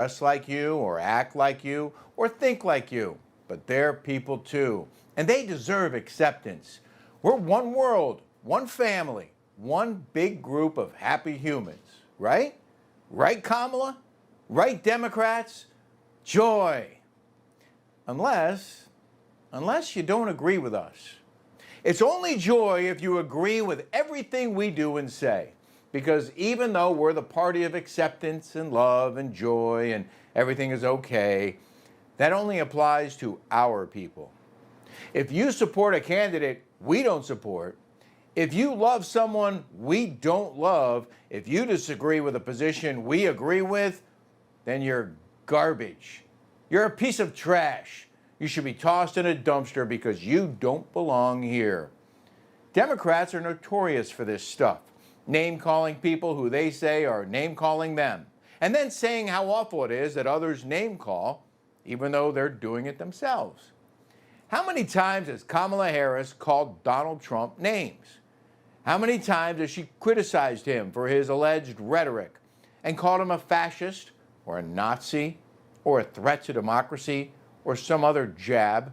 dress like you or act like you or think like you, but they're people too, and they deserve acceptance. We're one world, one family, one big group of happy humans, right? Right, Kamala? Right, Democrats? Joy. Unless you don't agree with us. It's only joy if you agree with everything we do and say. Because even though we're the party of acceptance and love and joy and everything is okay, that only applies to our people. If you support a candidate we don't support, if you love someone we don't love, if you disagree with a position we agree with, then you're garbage. You're a piece of trash. You should be tossed in a dumpster because you don't belong here. Democrats are notorious for this stuff. Name-calling people who they say are name-calling them, and then saying how awful it is that others name-call, even though they're doing it themselves. How many times has Kamala Harris called Donald Trump names? How many times has she criticized him for his alleged rhetoric and called him a fascist or a Nazi or a threat to democracy or some other jab,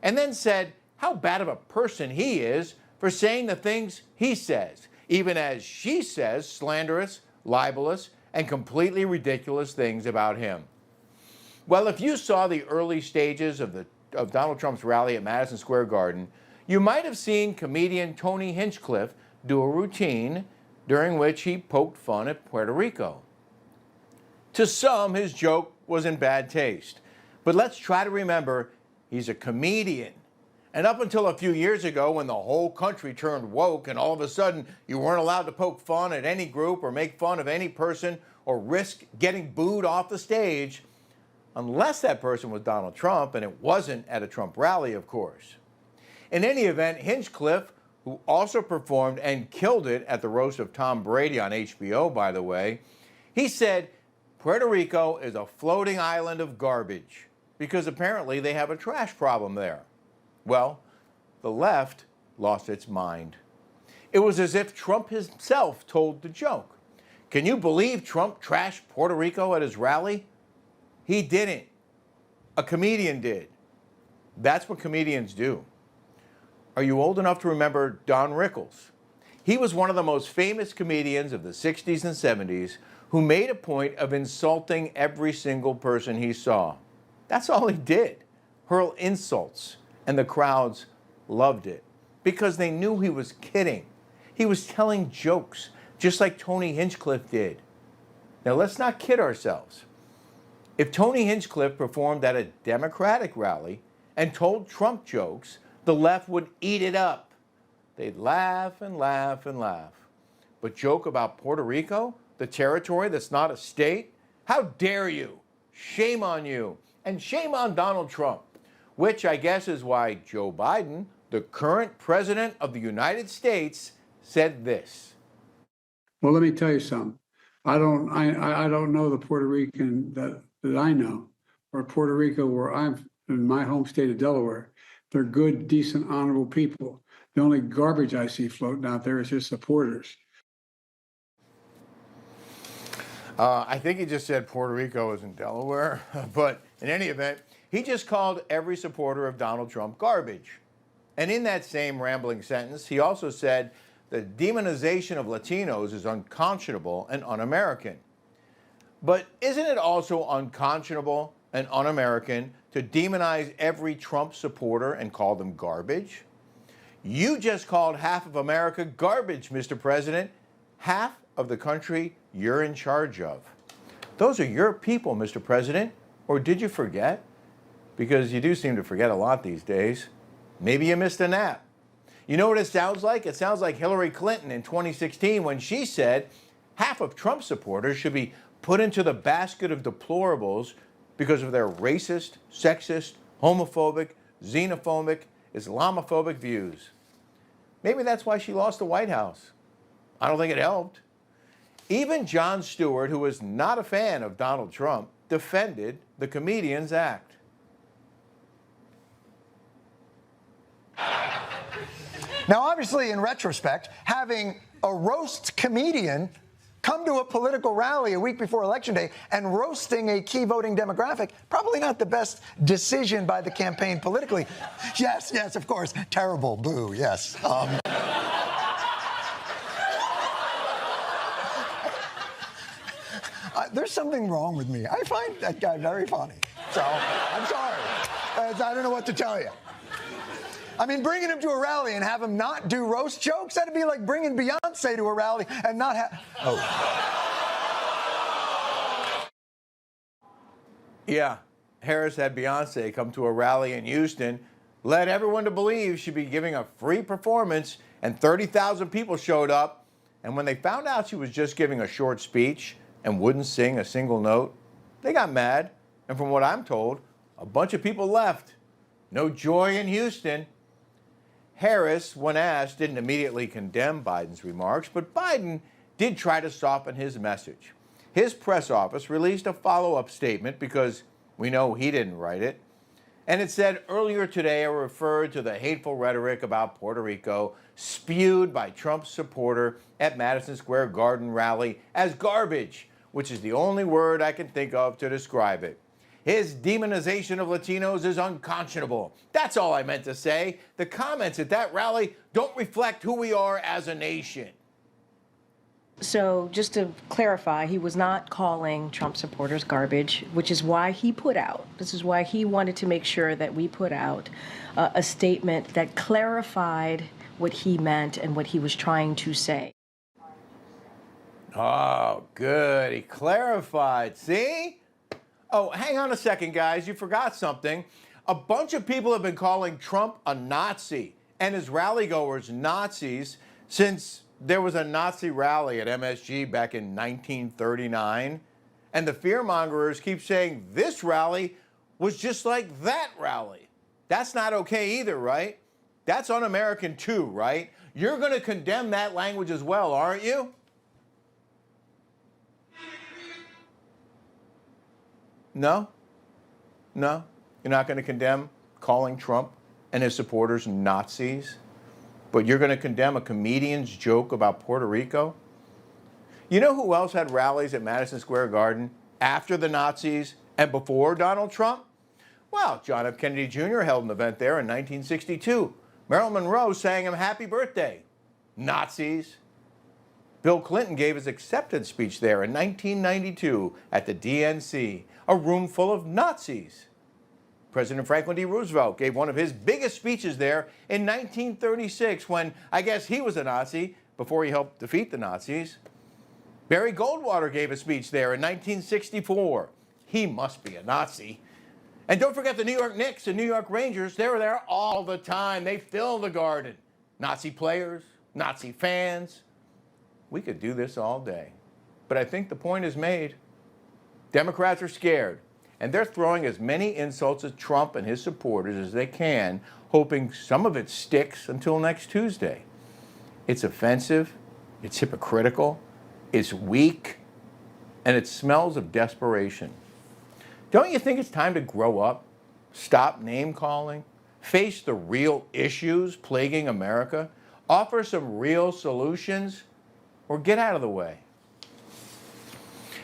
and then said how bad of a person he is for saying the things he says, even as she says slanderous, libelous, and completely ridiculous things about him. Well, if you saw the early stages of Donald Trump's rally at Madison Square Garden, you might have seen comedian Tony Hinchcliffe do a routine during which he poked fun at Puerto Rico. To some, his joke was in bad taste. But let's try to remember, he's a comedian. And up until a few years ago, when the whole country turned woke and all of a sudden you weren't allowed to poke fun at any group or make fun of any person or risk getting booed off the stage, unless that person was Donald Trump, and it wasn't at a Trump rally, of course. In any event, Hinchcliffe, who also performed and killed it at the roast of Tom Brady on HBO, by the way, he said Puerto Rico is a floating island of garbage because apparently they have a trash problem there. Well, the left lost its mind. It was as if Trump himself told the joke. Can you believe Trump trashed Puerto Rico at his rally? He didn't. A comedian did. That's what comedians do. Are you old enough to remember Don Rickles? He was one of the most famous comedians of the 60s and 70s who made a point of insulting every single person he saw. That's all he did, hurl insults, and the crowds loved it because they knew he was kidding. He was telling jokes, just like Tony Hinchcliffe did. Now let's not kid ourselves. If Tony Hinchcliffe performed at a Democratic rally and told Trump jokes, the left would eat it up. They'd laugh and laugh and laugh. But joke about Puerto Rico, the territory that's not a state? How dare you? Shame on you. And shame on Donald Trump, which I guess is why Joe Biden, the current president of the United States, said this. Well, let me tell you something. I don't know the Puerto Rican that I know, or Puerto Rico, where I'm in my home state of Delaware. They're good, decent, honorable people. The only garbage I see floating out there is his supporters. I think he just said Puerto Rico is in Delaware, but in any event, he just called every supporter of Donald Trump garbage. And in that same rambling sentence, he also said the demonization of Latinos is unconscionable and un-American. But isn't it also unconscionable and un-American to demonize every Trump supporter and call them garbage? You just called half of America garbage, Mr. President. Half of the country you're in charge of. Those are your people, Mr. President. Or did you forget? Because you do seem to forget a lot these days. Maybe you missed a nap. You know what it sounds like? It sounds like Hillary Clinton in 2016 when she said half of Trump supporters should be put into the basket of deplorables because of their racist, sexist, homophobic, xenophobic, Islamophobic views. Maybe that's why she lost the White House. I don't think it helped. Even Jon Stewart, who was not a fan of Donald Trump, defended the comedian's act. Now, obviously, in retrospect, having a roast comedian come to a political rally a week before Election Day and roasting a key voting demographic, probably not the best decision by the campaign politically. Yes, yes, of course. Terrible. Boo, yes. There's something wrong with me. I find that guy very funny. So, I'm sorry. I don't know what to tell you. I mean, bringing him to a rally and have him not do roast jokes, that'd be like bringing Beyonce to a rally and not have... Oh. Yeah, Harris had Beyonce come to a rally in Houston, led everyone to believe she'd be giving a free performance, and 30,000 people showed up. And when they found out she was just giving a short speech and wouldn't sing a single note, they got mad. And from what I'm told, a bunch of people left. No joy in Houston. Harris, when asked, didn't immediately condemn Biden's remarks, but Biden did try to soften his message. His press office released a follow-up statement because we know he didn't write it. And it said, earlier today I referred to the hateful rhetoric about Puerto Rico spewed by Trump's supporter at Madison Square Garden rally as garbage, which is the only word I can think of to describe it. His demonization of Latinos is unconscionable. That's all I meant to say. The comments at that rally don't reflect who we are as a nation. So just to clarify, he was not calling Trump supporters garbage, which is why he put out, this is why he wanted to make sure that we put out a statement that clarified what he meant and what he was trying to say. Oh, good. He clarified. See? Oh, hang on a second, guys. You forgot something. A bunch of people have been calling Trump a Nazi and his rally-goers Nazis since there was a Nazi rally at MSG back in 1939. And the fearmongers keep saying this rally was just like that rally. That's not okay either, right? That's un-American too, right? You're going to condemn that language as well, aren't you? No? No? You're not going to condemn calling Trump and his supporters Nazis? But you're going to condemn a comedian's joke about Puerto Rico? You know who else had rallies at Madison Square Garden after the Nazis and before Donald Trump? Well, John F. Kennedy Jr. held an event there in 1962. Marilyn Monroe sang him happy birthday. Nazis. Bill Clinton gave his acceptance speech there in 1992 at the DNC, a room full of Nazis. President Franklin D. Roosevelt gave one of his biggest speeches there in 1936 when I guess he was a Nazi before he helped defeat the Nazis. Barry Goldwater gave a speech there in 1964. He must be a Nazi. And don't forget the New York Knicks and New York Rangers. They were there all the time. They fill the garden. Nazi players, Nazi fans. We could do this all day. But I think the point is made. Democrats are scared, and they're throwing as many insults at Trump and his supporters as they can, hoping some of it sticks until next Tuesday. It's offensive, it's hypocritical, it's weak, and it smells of desperation. Don't you think it's time to grow up, stop name-calling, face the real issues plaguing America, offer some real solutions, or get out of the way?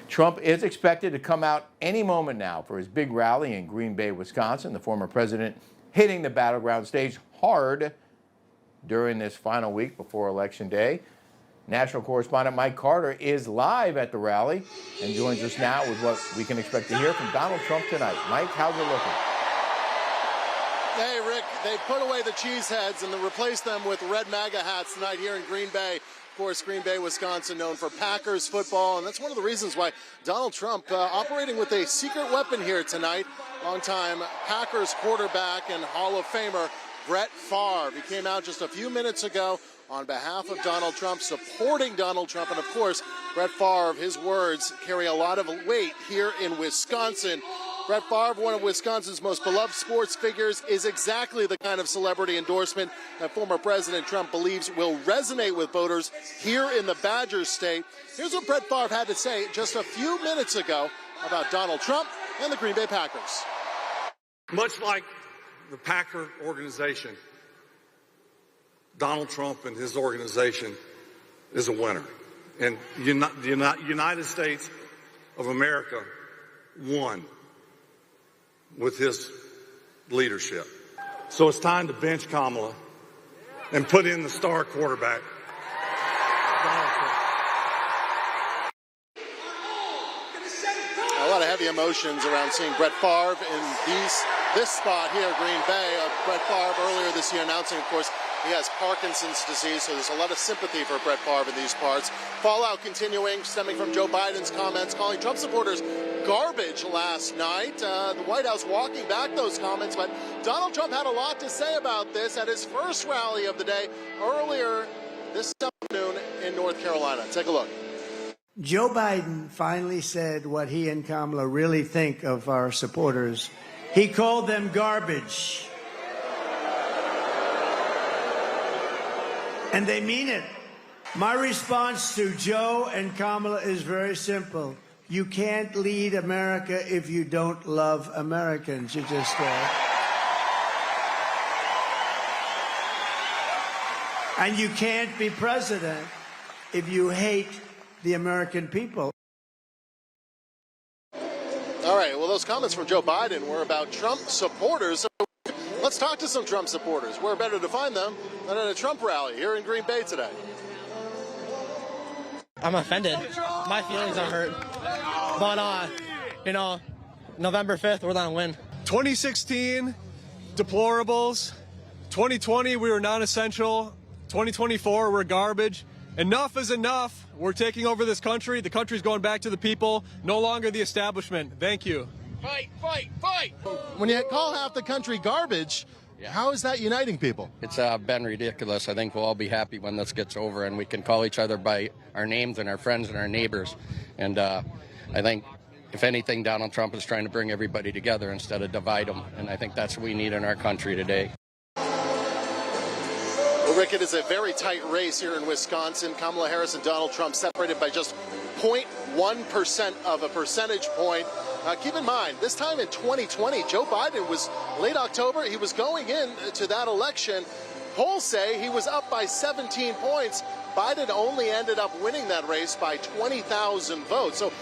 Trump is expected to come out any moment now for his big rally in Green Bay, Wisconsin. The former president hitting the battleground stage hard during this final week before Election Day. National correspondent Mike Carter is live at the rally and joins us now with what we can expect to hear from Donald Trump tonight. Mike, how's it looking? Hey, Rick, they put away the cheese heads and replaced them with red MAGA hats tonight here in Green Bay. Of course, Green Bay, Wisconsin, known for Packers football, and that's one of the reasons why Donald Trump operating with a secret weapon here tonight. Longtime Packers quarterback and Hall of Famer Brett Favre. He came out just a few minutes ago on behalf of Donald Trump, supporting Donald Trump, and of course, Brett Favre, his words carry a lot of weight here in Wisconsin. Brett Favre, one of Wisconsin's most beloved sports figures, is exactly the kind of celebrity endorsement that former President Trump believes will resonate with voters here in the Badger State. Here's what Brett Favre had to say just a few minutes ago about Donald Trump and the Green Bay Packers. Much like the Packer organization, Donald Trump and his organization is a winner. And the United States of America won with his leadership. So it's time to bench Kamala and put in the star quarterback, Donald Trump. A lot of heavy emotions around seeing Brett Favre in this spot here, Green Bay. Brett Favre earlier this year announcing, of course, he has Parkinson's disease, so there's a lot of sympathy for Brett Favre in these parts. Fallout continuing, stemming from Joe Biden's comments, calling Trump supporters garbage last night. The White House walking back those comments, but Donald Trump had a lot to say about this at his first rally of the day earlier this afternoon in North Carolina. Take a look. Joe Biden finally said what he and Kamala really think of our supporters. He called them garbage. And they mean it. My response to Joe and Kamala is very simple. You can't lead America if you don't love Americans. You just and you can't be president if you hate the American people. All right, well, those comments from Joe Biden were about Trump supporters. So let's talk to some Trump supporters. Where better to find them than at a Trump rally here in Green Bay today? I'm offended. My feelings are hurt. But, you know, November 5th, we're going to win. 2016, deplorables. 2020, we were non-essential. 2024, we're garbage. Enough is enough. We're taking over this country. The country's going back to the people, no longer the establishment. Thank you. Fight, fight, fight! When you call half the country garbage, how is that uniting people? It's been ridiculous. I think we'll all be happy when this gets over and we can call each other by our names and our friends and our neighbors. And I think, if anything, Donald Trump is trying to bring everybody together instead of divide them. And I think that's what we need in our country today. Well, Rick, it is a very tight race here in Wisconsin. Kamala Harris and Donald Trump separated by just 0.1% of a percentage point. Keep in mind, this time in 2020, Joe Biden was late October. He was going into that election. Polls say he was up by 17 points. Biden only ended up winning that race by 20,000 votes. So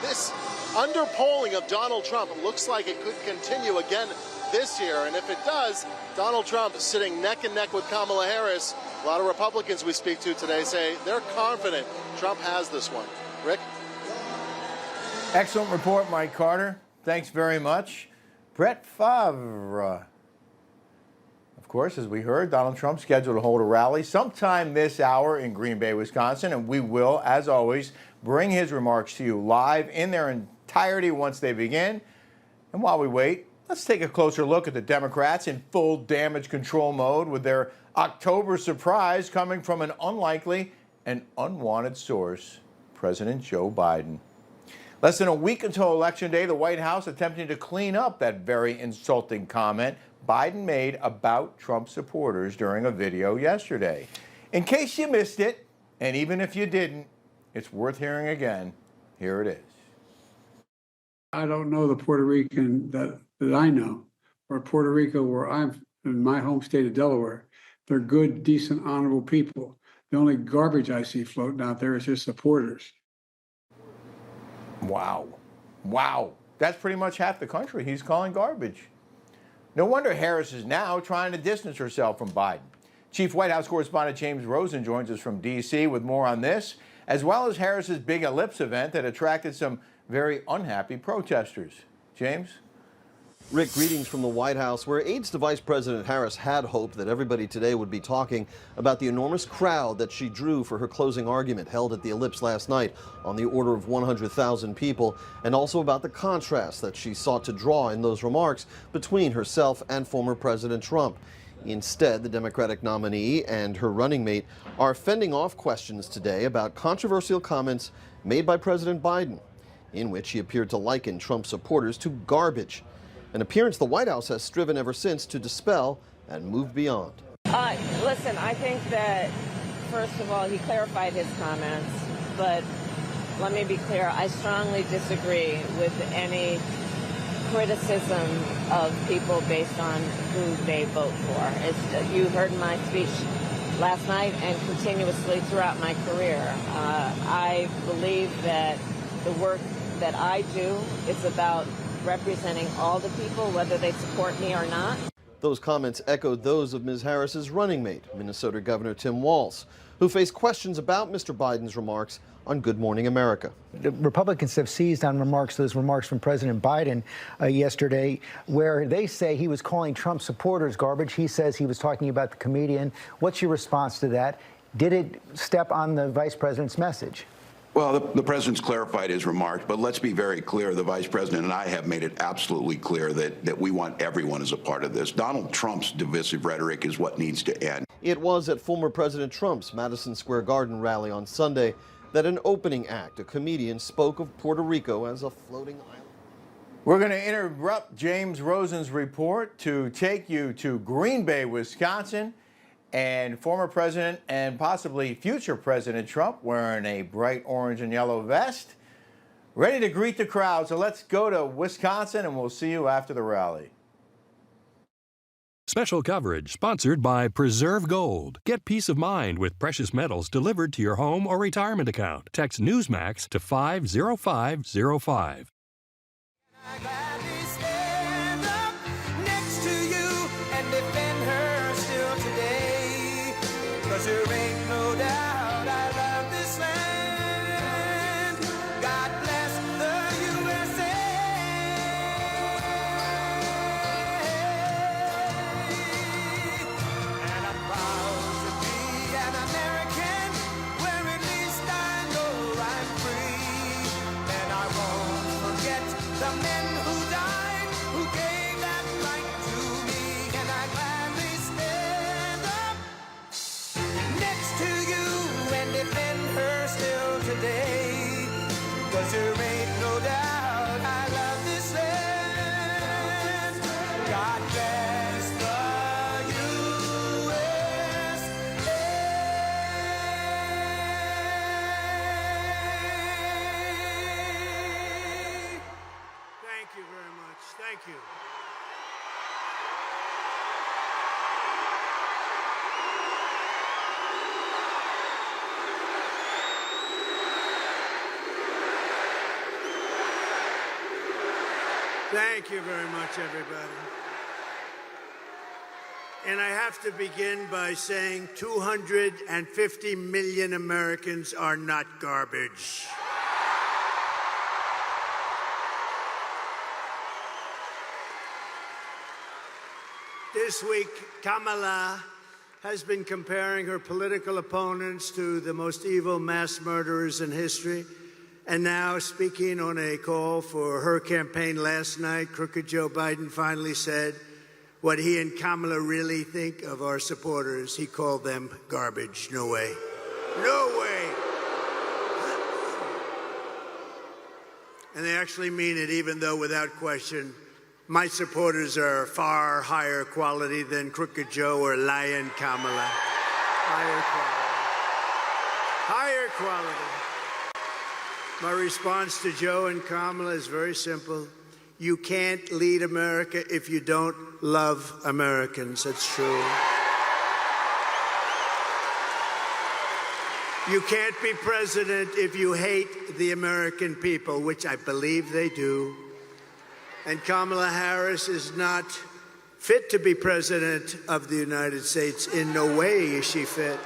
this underpolling of Donald Trump looks like it could continue again this year. And if it does, Donald Trump sitting neck and neck with Kamala Harris. A lot of Republicans we speak to today say they're confident Trump has this one. Rick? Excellent report, Mike Carter. Thanks very much. Brett Favre. Of course, as we heard, Donald Trump scheduled to hold a rally sometime this hour in Green Bay, Wisconsin, and we will, as always, bring his remarks to you live in their entirety once they begin. And while we wait, let's take a closer look at the Democrats in full damage control mode with their October surprise coming from an unlikely and unwanted source, President Joe Biden. Less than a week until Election Day, the White House attempting to clean up that very insulting comment Biden made about Trump supporters during a video yesterday. In case you missed it, and even if you didn't, it's worth hearing again. Here it is. I don't know the Puerto Rican that I know, or Puerto Rico where I'm in my home state of Delaware. They're good, decent, honorable people. The only garbage I see floating out there is his supporters. Wow. Wow. That's pretty much half the country he's calling garbage. No wonder Harris is now trying to distance herself from Biden. Chief White House correspondent James Rosen joins us from D.C. with more on this, as well as Harris's Big Ellipse event that attracted some very unhappy protesters. James? Rick, greetings from the White House, where aides to Vice President Harris had hoped that everybody today would be talking about the enormous crowd that she drew for her closing argument held at the Ellipse last night on the order of 100,000 people, and also about the contrast that she sought to draw in those remarks between herself and former President Trump. Instead, the Democratic nominee and her running mate are fending off questions today about controversial comments made by President Biden, in which he appeared to liken Trump supporters to garbage. An appearance the White House has striven ever since to dispel and move beyond. Listen, I think that, first of all, he clarified his comments, but let me be clear, I strongly disagree with any criticism of people based on who they vote for. You heard my speech last night and continuously throughout my career. I believe that the work that I do is about representing all the people, whether they support me or not. Those comments echoed those of Ms. Harris's running mate, Minnesota Governor Tim Walz, who faced questions about Mr. Biden's remarks on Good Morning America. The Republicans have seized on those remarks from President Biden yesterday, where they say he was calling Trump supporters garbage. He says he was talking about the comedian. What's your response to that? Did it step on the vice president's message? Well, the president's clarified his remarks, but let's be very clear. The vice president and I have made it absolutely clear that we want everyone as a part of this. Donald Trump's divisive rhetoric is what needs to end. It was at former President Trump's Madison Square Garden rally on Sunday that an opening act, a comedian, spoke of Puerto Rico as a floating island. We're going to interrupt James Rosen's report to take you to Green Bay, Wisconsin, and former President and possibly future President Trump wearing a bright orange and yellow vest, ready to greet the crowd. So let's go to Wisconsin, and we'll see you after the rally. Special coverage sponsored by Preserve Gold. Get peace of mind with precious metals delivered to your home or retirement account. Text NEWSMAX to 50505. There ain't no doubt I love this land. God bless the USA. And I'm proud to be an American, where at least I know I'm free. And I won't forget the men who died, who gave that right to me. And I gladly stand up next to you and defend her still today. 'Cause there ain't no doubt I love this land. God bless the USA. Thank you very much. Thank you. Thank you very much, everybody. And I have to begin by saying 250 million Americans are not garbage. This week, Kamala has been comparing her political opponents to the most evil mass murderers in history. And now, speaking on a call for her campaign last night, crooked Joe Biden finally said what he and Kamala really think of our supporters. He called them garbage. No way. No way. And they actually mean it, even though, without question, my supporters are far higher quality than crooked Joe or lying Kamala. Higher quality. Higher quality. My response to Joe and Kamala is very simple. You can't lead America if you don't love Americans. That's true. You can't be president if you hate the American people, which I believe they do. And Kamala Harris is not fit to be president of the United States. In no way is she fit.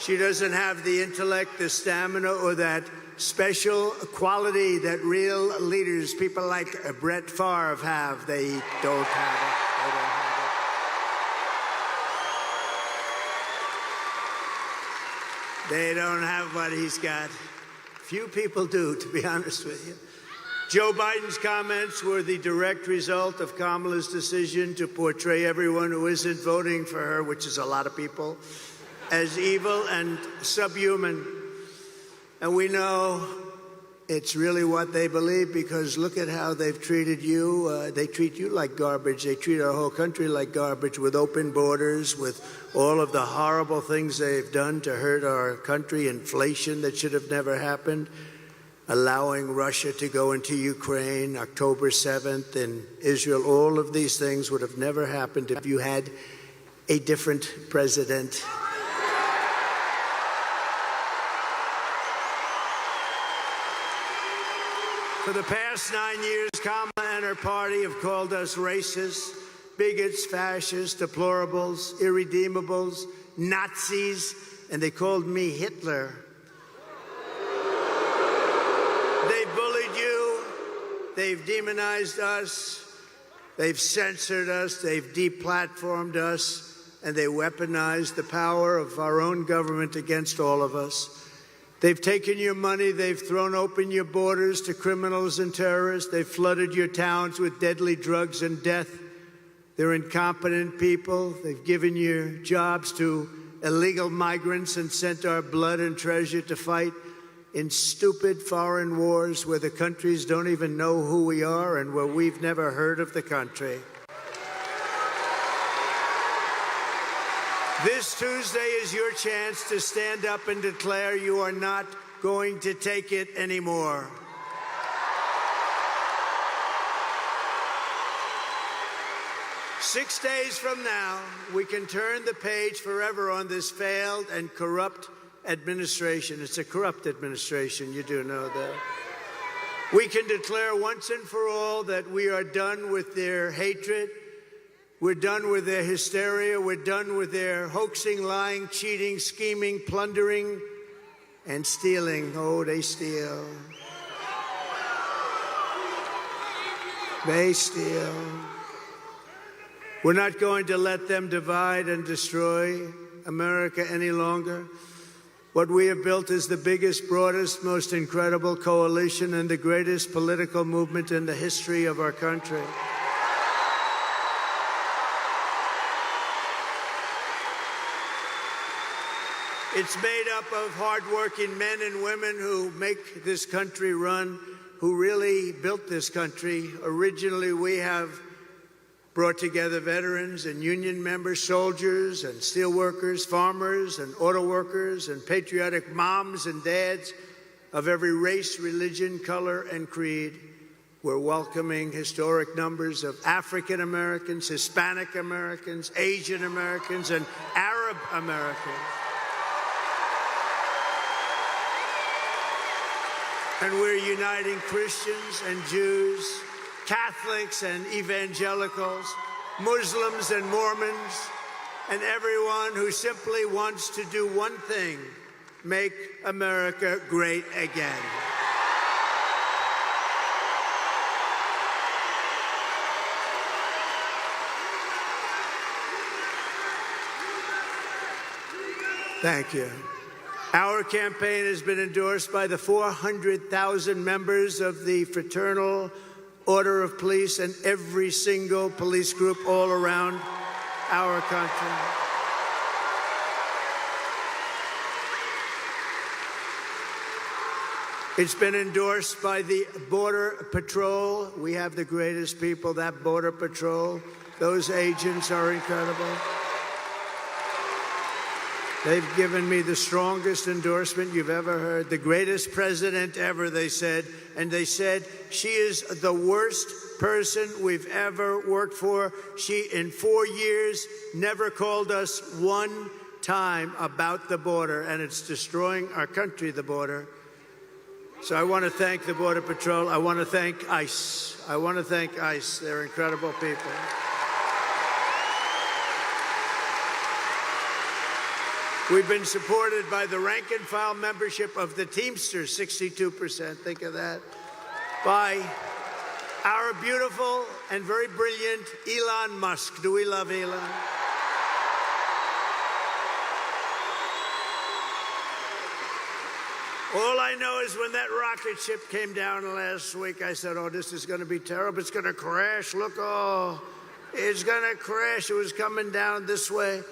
She doesn't have the intellect, the stamina, or that special quality that real leaders, people like Brett Favre, have. They don't have it. They don't have it. They don't have what he's got. Few people do, to be honest with you. Joe Biden's comments were the direct result of Kamala's decision to portray everyone who isn't voting for her, which is a lot of people, as evil and subhuman. And we know it's really what they believe, because look at how they've treated you. They treat you like garbage. They treat our whole country like garbage, with open borders, with all of the horrible things they've done to hurt our country, inflation that should have never happened, allowing Russia to go into Ukraine, October 7th in Israel. All of these things would have never happened if you had a different president. For the past 9 years, Kamala and her party have called us racists, bigots, fascists, deplorables, irredeemables, Nazis, and they called me Hitler. They've bullied you, they've demonized us, they've censored us, they've deplatformed us, and they weaponized the power of our own government against all of us. They've taken your money, they've thrown open your borders to criminals and terrorists, they've flooded your towns with deadly drugs and death. They're incompetent people. They've given your jobs to illegal migrants and sent our blood and treasure to fight in stupid foreign wars where the countries don't even know who we are and where we've never heard of the country. This Tuesday is your chance to stand up and declare you are not going to take it anymore. Six days from now, we can turn the page forever on this failed and corrupt administration. It's a corrupt administration, you do know that. We can declare once and for all that we are done with their hatred. We're done with their hysteria. We're done with their hoaxing, lying, cheating, scheming, plundering, and stealing. Oh, they steal. They steal. We're not going to let them divide and destroy America any longer. What we have built is the biggest, broadest, most incredible coalition and the greatest political movement in the history of our country. It's made up of hardworking men and women who make this country run, who really built this country. Originally, we have brought together veterans and union members, soldiers and steel workers, farmers and auto workers, and patriotic moms and dads of every race, religion, color, and creed. We're welcoming historic numbers of African Americans, Hispanic Americans, Asian Americans, and Arab Americans. And we're uniting Christians and Jews, Catholics and evangelicals, Muslims and Mormons, and everyone who simply wants to do one thing: make America great again. Thank you. Our campaign has been endorsed by the 400,000 members of the Fraternal Order of Police and every single police group all around our country. It's been endorsed by the Border Patrol. We have the greatest people, that Border Patrol. Those agents are incredible. They've given me the strongest endorsement you've ever heard. The greatest president ever, they said. And they said, she is the worst person we've ever worked for. She, in 4 years, never called us one time about the border. And it's destroying our country, the border. So I want to thank the Border Patrol. I want to thank ICE. I want to thank ICE. They're incredible people. We've been supported by the rank and file membership of the Teamsters, 62%, think of that, by our beautiful and very brilliant Elon Musk. Do we love Elon? All I know is when that rocket ship came down last week, I said, oh, this is going to be terrible. It's going to crash. Look, oh, it's going to crash. It was coming down this way.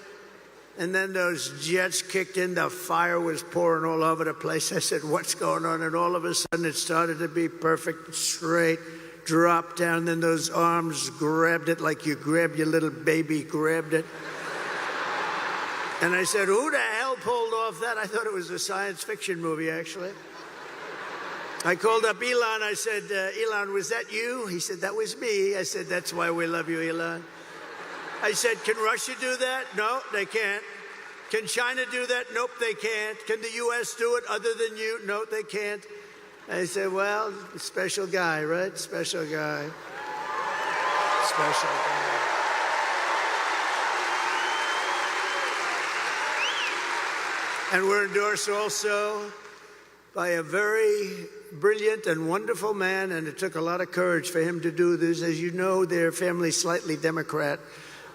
And then those jets kicked in. The fire was pouring all over the place. I said, what's going on? And all of a sudden, it started to be perfect, straight, dropped down. Then those arms grabbed it like you grab your little baby, grabbed it. And I said, who the hell pulled off that? I thought it was a science fiction movie, actually. I called up Elon. I said, Elon, was that you? He said, that was me. I said, that's why we love you, Elon. I said, can Russia do that? No, they can't. Can China do that? Nope, they can't. Can the U.S. do it other than you? No, they can't. I said, well, special guy, right? Special guy. Special guy. And we're endorsed also by a very brilliant and wonderful man, and it took a lot of courage for him to do this. As you know, their family's slightly Democrat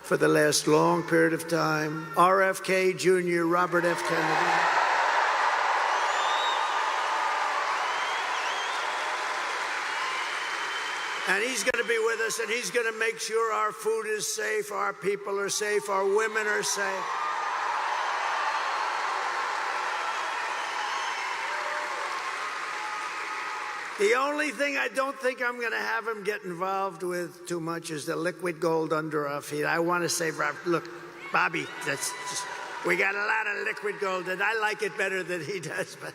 for the last long period of time. RFK Jr., Robert F. Kennedy. And he's going to be with us, and he's going to make sure our food is safe, our people are safe, our women are safe. The only thing I don't think I'm going to have him get involved with too much is the liquid gold under our feet. I want to say, look, Bobby, we got a lot of liquid gold, and I like it better than he does, but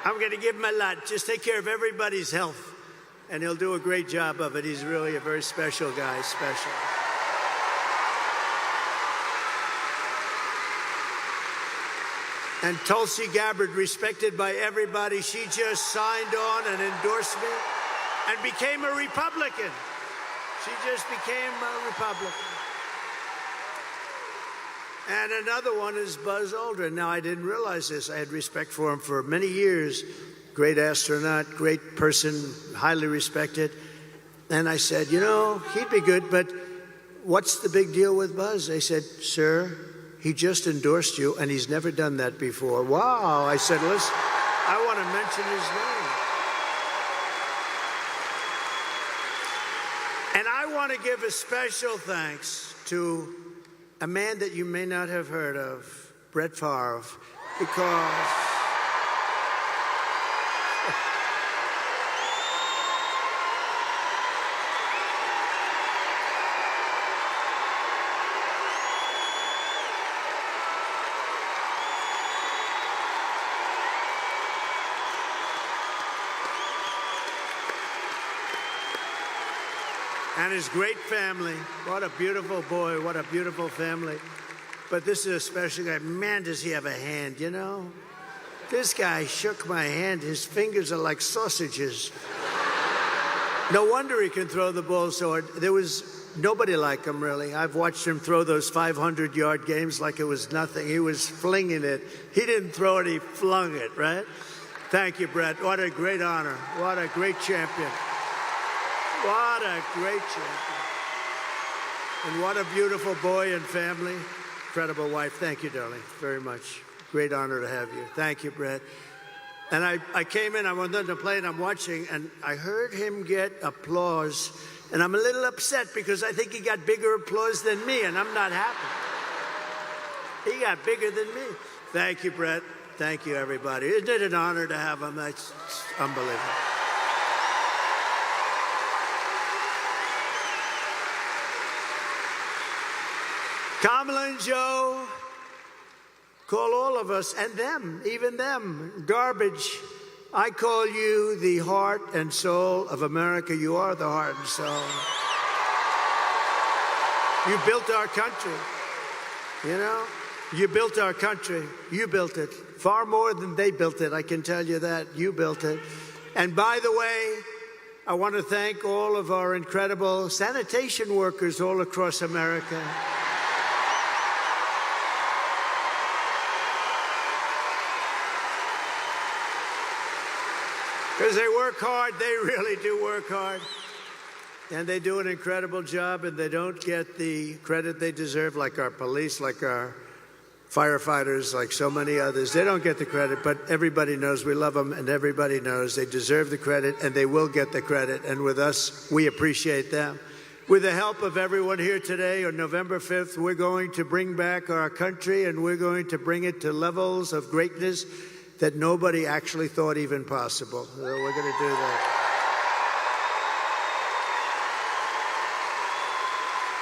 I'm going to give him a lot. Just take care of everybody's health, and he'll do a great job of it. He's really a very special guy, special. And Tulsi Gabbard, respected by everybody, she just signed on an endorsement and became a Republican. She just became a Republican. And another one is Buzz Aldrin. Now, I didn't realize this. I had respect for him for many years. Great astronaut, great person, highly respected. And I said, you know, he'd be good, but what's the big deal with Buzz? They said, sir, he just endorsed you, and he's never done that before. Wow. I said, listen, I want to mention his name. And I want to give a special thanks to a man that you may not have heard of, Brett Favre, because and his great family. What a beautiful boy, what a beautiful family. But this is a special guy. Man, does he have a hand, you know? This guy shook my hand. His fingers are like sausages. No wonder he can throw the ball so hard. There was nobody like him, really. I've watched him throw those 500-yard games like it was nothing. He was flinging it. He didn't throw it, he flung it, right? Thank you, Brett. What a great honor. What a great champion. What a great champion. And what a beautiful boy and family. Incredible wife. Thank you, darling, very much. Great honor to have you. Thank you, Brett. And I came in, I went on the plane, I'm watching, and I heard him get applause. And I'm a little upset because I think he got bigger applause than me, and I'm not happy. He got bigger than me. Thank you, Brett. Thank you, everybody. Isn't it an honor to have him? That's unbelievable. Kamala and Joe call all of us, and them, even them, garbage. I call you the heart and soul of America. You are the heart and soul. You built our country, you know? You built our country. You built it. Far more than they built it, I can tell you that. You built it. And by the way, I want to thank all of our incredible sanitation workers all across America. Because they work hard, they really do work hard. And they do an incredible job, and they don't get the credit they deserve, like our police, like our firefighters, like so many others. They don't get the credit, but everybody knows we love them, and everybody knows they deserve the credit, and they will get the credit. And with us, we appreciate them. With the help of everyone here today, on November 5th, we're going to bring back our country, and we're going to bring it to levels of greatness that nobody actually thought even possible. So we're going to do that.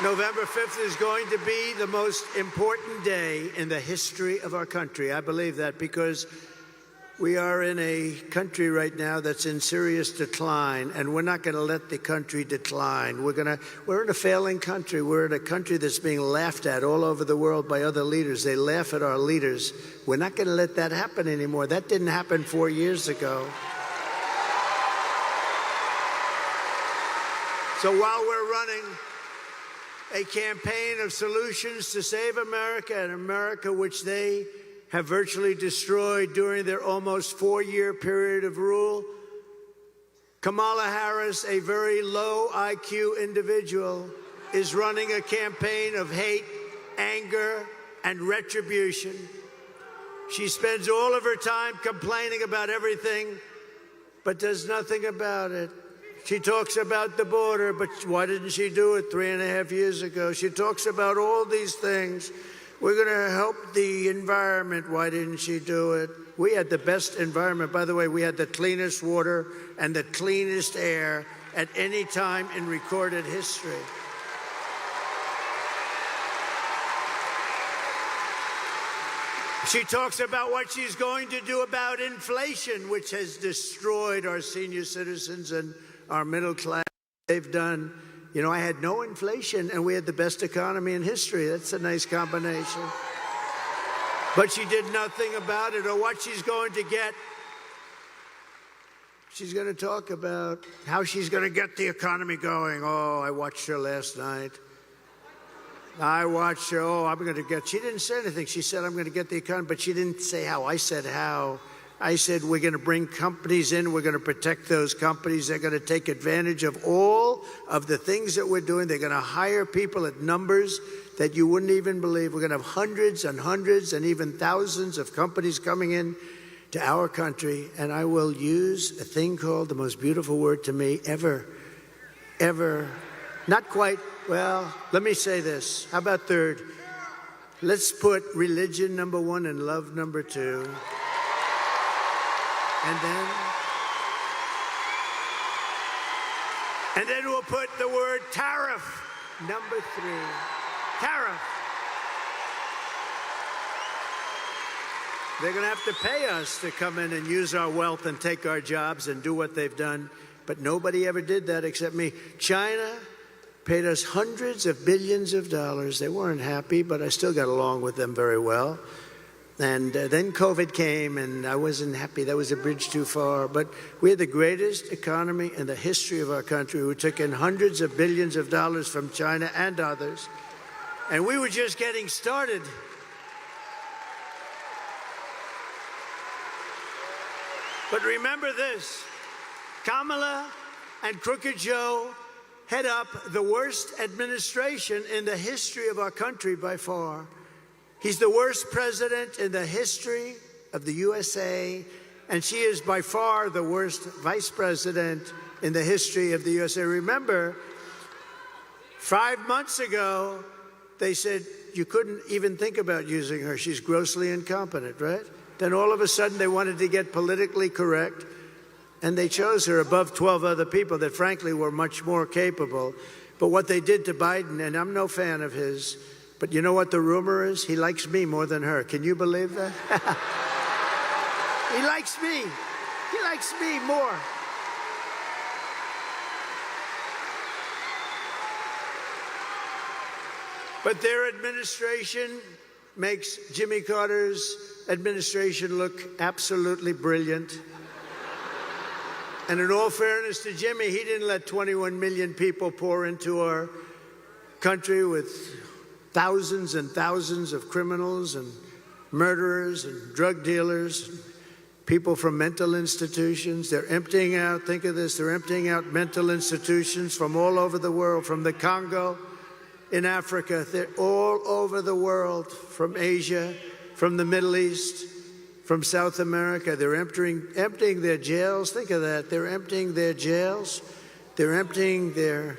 November 5th is going to be the most important day in the history of our country. I believe that because we are in a country right now that's in serious decline, and we're not going to let the country decline. We're in a failing country. We're in a country that's being laughed at all over the world by other leaders. They laugh at our leaders. We're not going to let that happen anymore. That didn't happen 4 years ago. So while we're running a campaign of solutions to save America, and America which they have virtually destroyed during their almost 4-year period of rule, Kamala Harris, a very low IQ individual, is running a campaign of hate, anger, and retribution. She spends all of her time complaining about everything, but does nothing about it. She talks about the border, but why didn't she do it 3.5 years ago? She talks about all these things. We're going to help the environment. Why didn't she do it? We had the best environment. By the way, we had the cleanest water and the cleanest air at any time in recorded history. She talks about what she's going to do about inflation, which has destroyed our senior citizens and our middle class. They've done, you know, I had no inflation and we had the best economy in history. That's a nice combination. But she did nothing about it, or what she's going to get. She's going to talk about how she's going to get the economy going. Oh, I watched her last night. I watched her. Oh, I'm going to get. She didn't say anything. She said, I'm going to get the economy, but she didn't say how. I said how. I said, we're going to bring companies in. We're going to protect those companies. They're going to take advantage of all of the things that we're doing. They're going to hire people at numbers that you wouldn't even believe. We're going to have hundreds and hundreds and even thousands of companies coming in to our country. And I will use a thing called the most beautiful word to me ever, not quite. Well, let me say this. How about third? Let's put religion number 1 and love number 2. And then we'll put the word tariff number 3. Tariff. They're going to have to pay us to come in and use our wealth and take our jobs and do what they've done. But nobody ever did that except me. China paid us hundreds of billions of dollars. They weren't happy, but I still got along with them very well. And then COVID came, and I wasn't happy. That was a bridge too far. But we had the greatest economy in the history of our country. We took in hundreds of billions of dollars from China and others. And we were just getting started. But remember this, Kamala and Crooked Joe head up the worst administration in the history of our country by far. He's the worst president in the history of the USA, and she is by far the worst vice president in the history of the USA. Remember, 5 months ago, they said you couldn't even think about using her. She's grossly incompetent, right? Then all of a sudden, they wanted to get politically correct, and they chose her above 12 other people that, frankly, were much more capable. But what they did to Biden, and I'm no fan of his, but you know what the rumor is? He likes me more than her. Can you believe that? He likes me. He likes me more. But their administration makes Jimmy Carter's administration look absolutely brilliant. And in all fairness to Jimmy, he didn't let 21 million people pour into our country with thousands and thousands of criminals and murderers and drug dealers, people from mental institutions. They're emptying out, think of this, they're emptying out mental institutions from all over the world, from the Congo in Africa. They're all over the world, from Asia, from the Middle East, from South America. They're emptying their jails. Think of that. They're emptying their jails. They're emptying their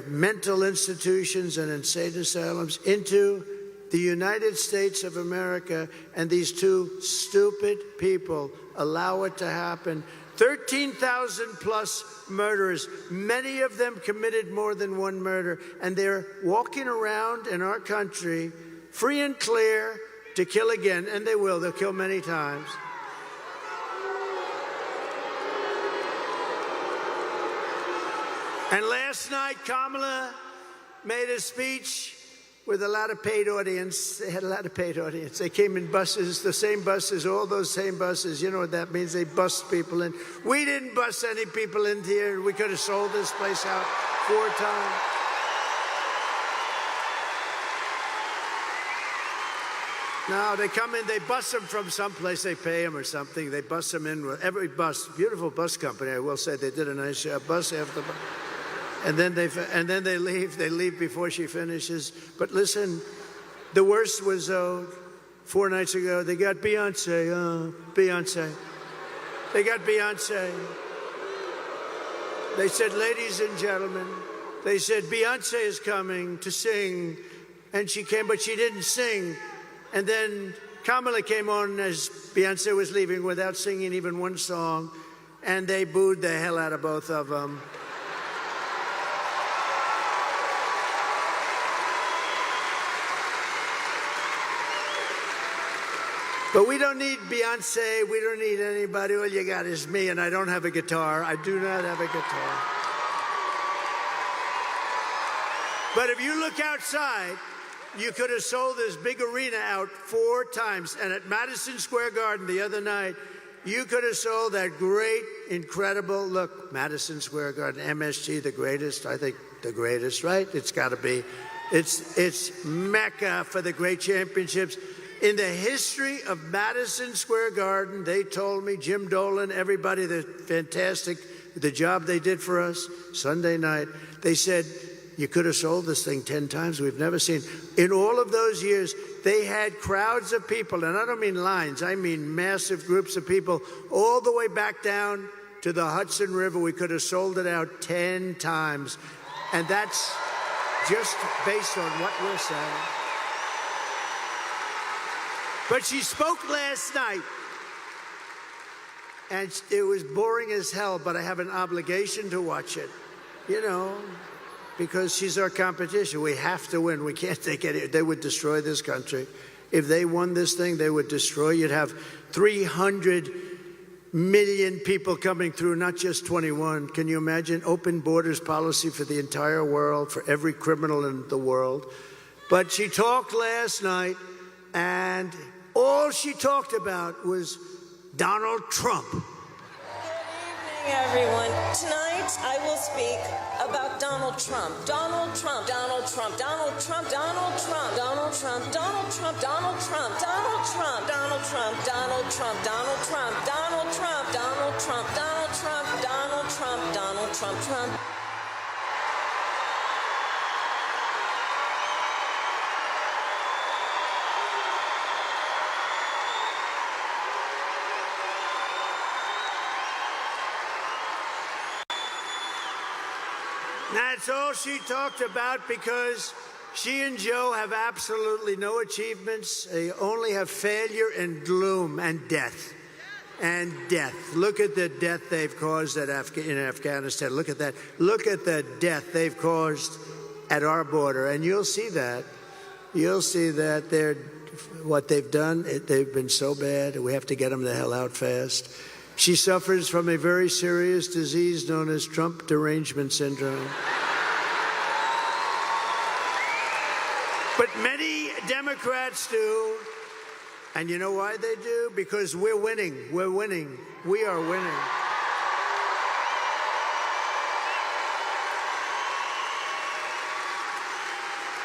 mental institutions and insane asylums into the United States of America, and these two stupid people allow it to happen. 13,000 plus murderers, many of them committed more than one murder, and they're walking around in our country free and clear to kill again, and they will. They'll kill many times. And last night, Kamala made a speech with a lot of paid audience. They had a lot of paid audience. They came in buses, the same buses, all those same buses. You know what that means? They bust people in. We didn't bust any people in here. We could have sold this place out 4 times. No, they come in, they bus them from someplace, they pay them or something. They bus them in with every bus, beautiful bus company, I will say. They did a nice job, bus after bus. And then they leave. They leave before she finishes. But listen, the worst was 4 nights ago. They got Beyonce. Beyonce. They got Beyonce. They said, ladies and gentlemen, they said Beyonce is coming to sing, and she came, but she didn't sing. And then Kamala came on as Beyonce was leaving without singing even one song, and they booed the hell out of both of them. But we don't need Beyonce. We don't need anybody. All you got is me, and I don't have a guitar. I do not have a guitar. But if you look outside, you could have sold this big arena out 4 times. And at Madison Square Garden the other night, you could have sold that great, incredible, look, Madison Square Garden, MSG, the greatest, I think the greatest, right? It's got to be. It's Mecca for the great championships. In the history of Madison Square Garden, they told me, Jim Dolan, everybody, the fantastic, the job they did for us Sunday night, they said, you could have sold this thing 10 times. We've never seen. In all of those years, they had crowds of people, and I don't mean lines, I mean massive groups of people, all the way back down to the Hudson River. We could have sold it out 10 times. And that's just based on what we're saying. But she spoke last night, and it was boring as hell, but I have an obligation to watch it, you know, because she's our competition. We have to win. We can't take it. They would destroy this country. If they won this thing, they would destroy. You'd have 300 million people coming through, not just 21. Can you imagine? Open borders policy for the entire world, for every criminal in the world. But she talked last night, and all she talked about was Donald Trump. Good evening, everyone. Tonight, I will speak about Donald Trump. Donald Trump, Donald Trump, Donald Trump, Donald Trump, Donald Trump, Donald Trump, Donald Trump, Donald Trump, Donald Trump, Donald Trump, Donald Trump, Donald Trump, Donald Trump, Donald Trump, Donald Trump, Donald Trump, Trump. That's all she talked about, because she and Joe have absolutely no achievements. They only have failure and gloom and death. And death. Look at the death they've caused in Afghanistan. Look at that. Look at the death they've caused at our border. And you'll see that. You'll see that what they've done, they've been so bad. We have to get them the hell out fast. She suffers from a very serious disease known as Trump derangement syndrome. But many Democrats do. And you know why they do? Because we're winning. We're winning. We are winning.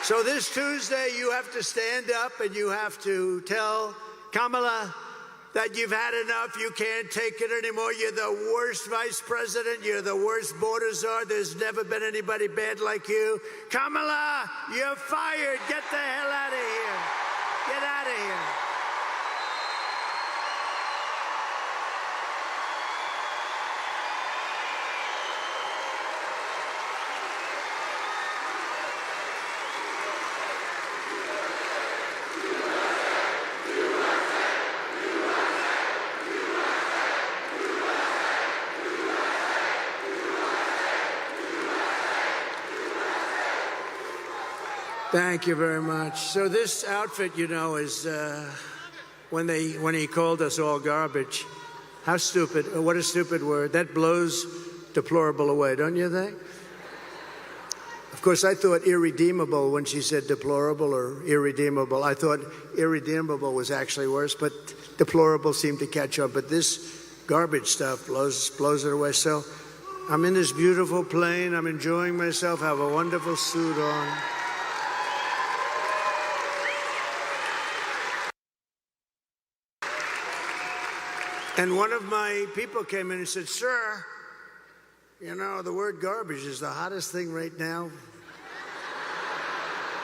So this Tuesday, you have to stand up and you have to tell Kamala that you've had enough. You can't take it anymore. You're the worst vice president. You're the worst border czar. There's never been anybody bad like you. Kamala, you're fired. Get the hell out of here. Get out of here. Thank you very much. So this outfit, you know, is when he called us all garbage. How stupid. What a stupid word. That blows deplorable away, don't you think? Of course, I thought irredeemable when she said deplorable or irredeemable. I thought irredeemable was actually worse, but deplorable seemed to catch on. But this garbage stuff blows it away. So I'm in this beautiful plane. I'm enjoying myself, have a wonderful suit on. And one of my people came in and said, "Sir, you know, the word garbage is the hottest thing right now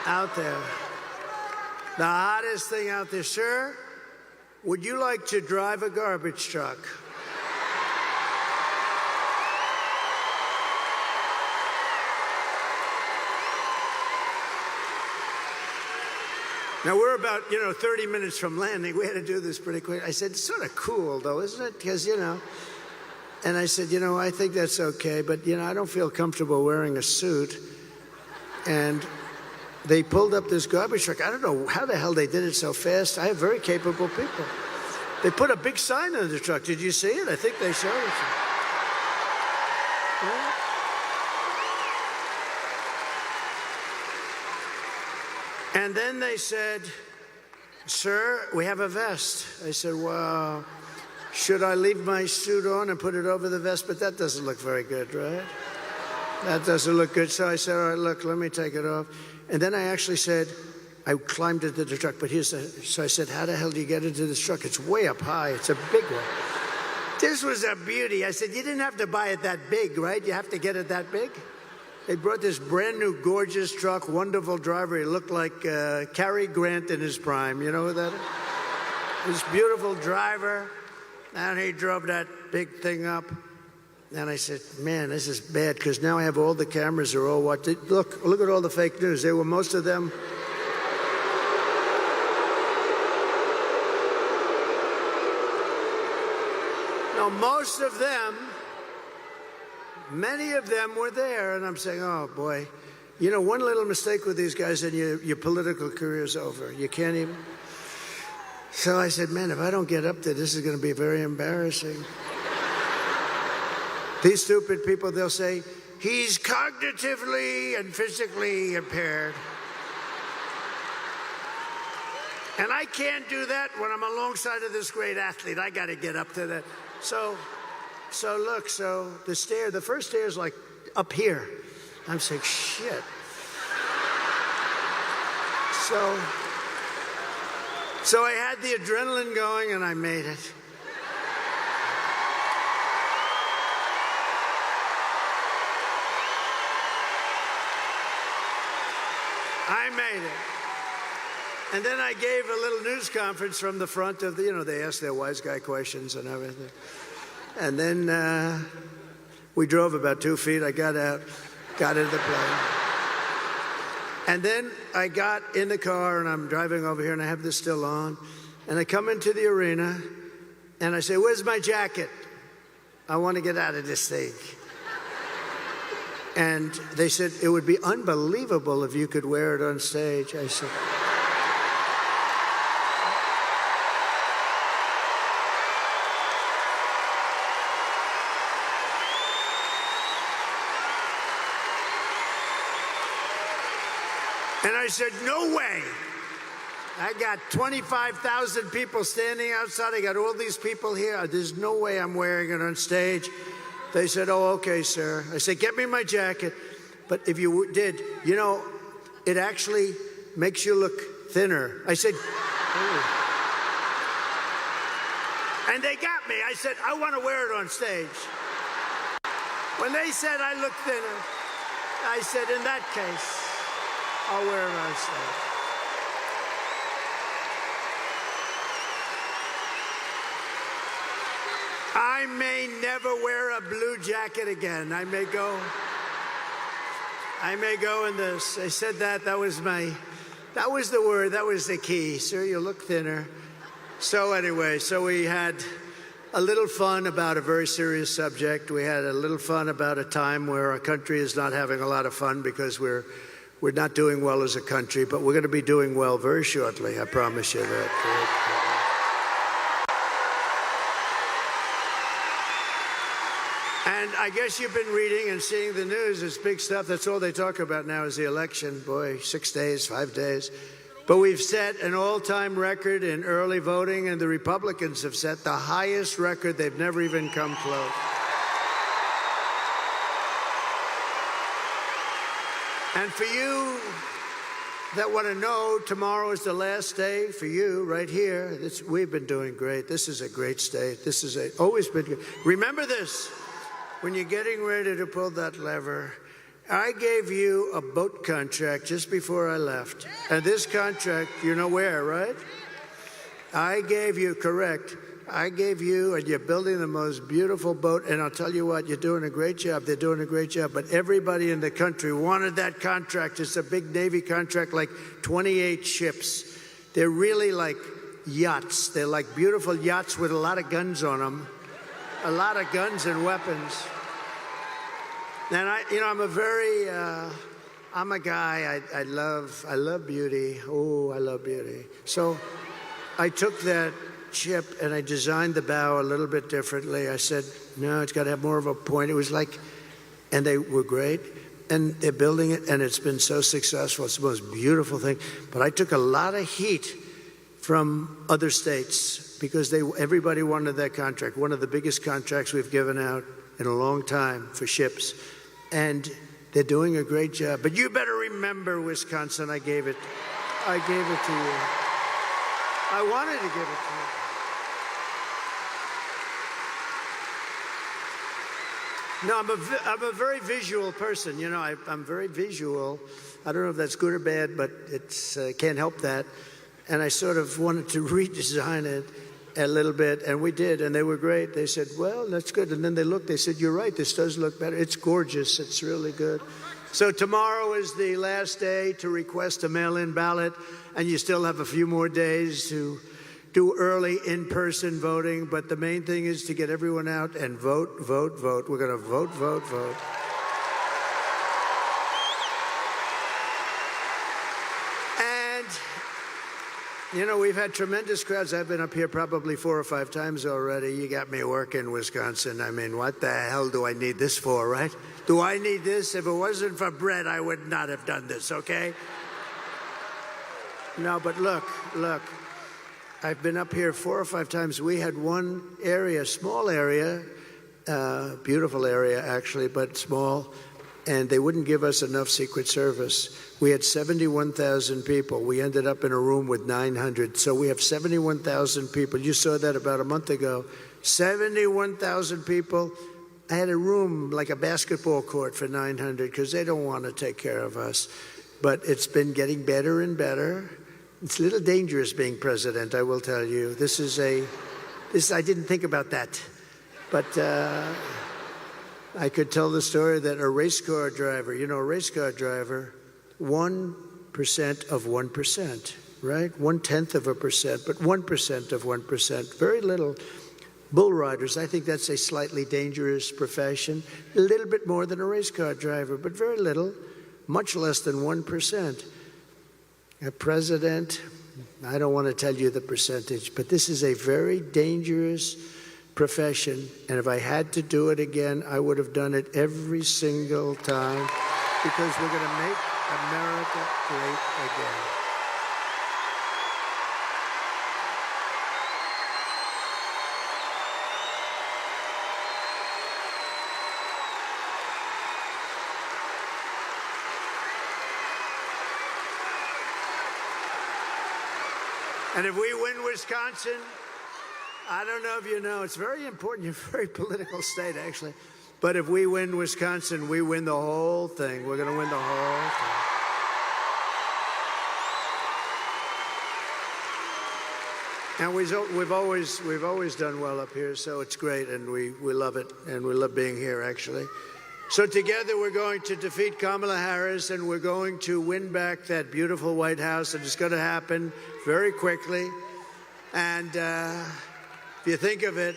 out there. The hottest thing out there. Sir, would you like to drive a garbage truck?" Now, we're about, 30 minutes from landing. We had to do this pretty quick. I said, "It's sort of cool, though, isn't it? Because, And I said, I think that's okay, but, I don't feel comfortable wearing a suit." And they pulled up this garbage truck. I don't know how the hell they did it so fast. I have very capable people. They put a big sign on the truck. Did you see it? I think they showed it to you. Yeah. And then they said, "Sir, we have a vest." I said, "Well, should I leave my suit on and put it over the vest?" But that doesn't look very good, right? That doesn't look good. So I said, "All right, look, let me take it off." And then I actually said, I climbed into the truck, but so I said, "How the hell do you get into this truck? It's way up high. It's a big one." This was a beauty. I said, "You didn't have to buy it that big, right? You have to get it that big?" They brought this brand new, gorgeous truck, wonderful driver. He looked like Cary Grant in his prime. You know who that is? This beautiful driver. And he drove that big thing up. And I said, "Man, this is bad, because now I have all the cameras are all watching. Look at all the fake news. They were, most of them. No, most of them, many of them were there. And I'm saying, oh, boy. One little mistake with these guys and your political career's over. You can't even. So I said, man, if I don't get up there, this is going to be very embarrassing. These stupid people, they'll say, he's cognitively and physically impaired. And I can't do that when I'm alongside of this great athlete. I got to get up to that. So the first stair is like up here. I'm saying, shit. So I had the adrenaline going, and I made it. I made it. And then I gave a little news conference from the front of the, they asked their wise guy questions and everything. And then we drove about 2 feet. I got out, got into the plane. And then I got in the car, and I'm driving over here, and I have this still on. And I come into the arena, and I say, where's my jacket? I want to get out of this thing. And they said, it would be unbelievable if you could wear it on stage. I said, and I said, no way. I got 25,000 people standing outside. I got all these people here. There's no way I'm wearing it on stage. They said, oh, okay, sir. I said, get me my jacket. But if you did, it actually makes you look thinner. I said, oh. And they got me. I said, I want to wear it on stage. When they said I look thinner, I said, in that case, I'll wear it on stage. I may never wear a blue jacket again. I may go in this. I said that was the word, that was the key. Sir, you look thinner. So anyway, we had a little fun about a very serious subject. We had a little fun about a time where our country is not having a lot of fun because we're not doing well as a country, but we're going to be doing well very shortly. I promise you that. And I guess you've been reading and seeing the news. It's big stuff. That's all they talk about now is the election. Boy, 6 days, 5 days. But we've set an all-time record in early voting, and the Republicans have set the highest record. They've never even come close. And for you that want to know, tomorrow is the last day for you right here. We've been doing great. This is a great state. This is always been good. Remember this, when you're getting ready to pull that lever, I gave you a boat contract just before I left. And this contract, you know where, right? I gave you, correct. I gave you, and you're building the most beautiful boat, and I'll tell you what, you're doing a great job. They're doing a great job, but everybody in the country wanted that contract. It's a big Navy contract, like 28 ships. They're really like yachts. They're like beautiful yachts with a lot of guns on them, a lot of guns and weapons. And I'm a guy, I love beauty. Oh, I love beauty. So I took that ship and I designed the bow a little bit differently. I said, no, it's got to have more of a point. It was like, and they were great. And they're building it, and it's been so successful. It's the most beautiful thing. But I took a lot of heat from other states because everybody wanted that contract, one of the biggest contracts we've given out in a long time for ships. And they're doing a great job. But you better remember, Wisconsin, I gave it to you. I wanted to give it to you. No, I'm a very visual person. You know, I'm very visual. I don't know if that's good or bad, but it's can't help that. And I sort of wanted to redesign it a little bit, and we did, and they were great. They said, well, that's good. And then they looked, they said, you're right, this does look better. It's gorgeous. It's really good. So tomorrow is the last day to request a mail-in ballot, and you still have a few more days to do early in-person voting, but the main thing is to get everyone out and vote, vote, vote. We're going to vote, vote, vote. And, you know, we've had tremendous crowds. I've been up here probably 4 or 5 times already. You got me working, Wisconsin. I mean, what the hell do I need this for, right? Do I need this? If it wasn't for bread, I would not have done this, okay? No, but look. I've been up here 4 or 5 times. We had one area, small area, beautiful area actually, but small, and they wouldn't give us enough Secret Service. We had 71,000 people. We ended up in a room with 900. So we have 71,000 people. You saw that about a month ago. 71,000 people. I had a room like a basketball court for 900 because they don't want to take care of us. But it's been getting better and better. It's a little dangerous being president, I will tell you. I didn't think about that. But I could tell the story that a race car driver, you know, a race car driver, 1% of 1%, right? 0.1%, but 1% of 1%, very little. Bull riders, I think that's a slightly dangerous profession. A little bit more than a race car driver, but very little, much less than 1%. A president, I don't want to tell you the percentage, but this is a very dangerous profession. And if I had to do it again, I would have done it every single time because we're going to make America great again. And if we win Wisconsin, I don't know if you know, it's very important. You're a very political state, actually. But if we win Wisconsin, we win the whole thing. We're going to win the whole thing. And we've always done well up here, so it's great, and we love it, and we love being here, actually. So together we're going to defeat Kamala Harris, and we're going to win back that beautiful White House, and it's going to happen very quickly. And if you think of it,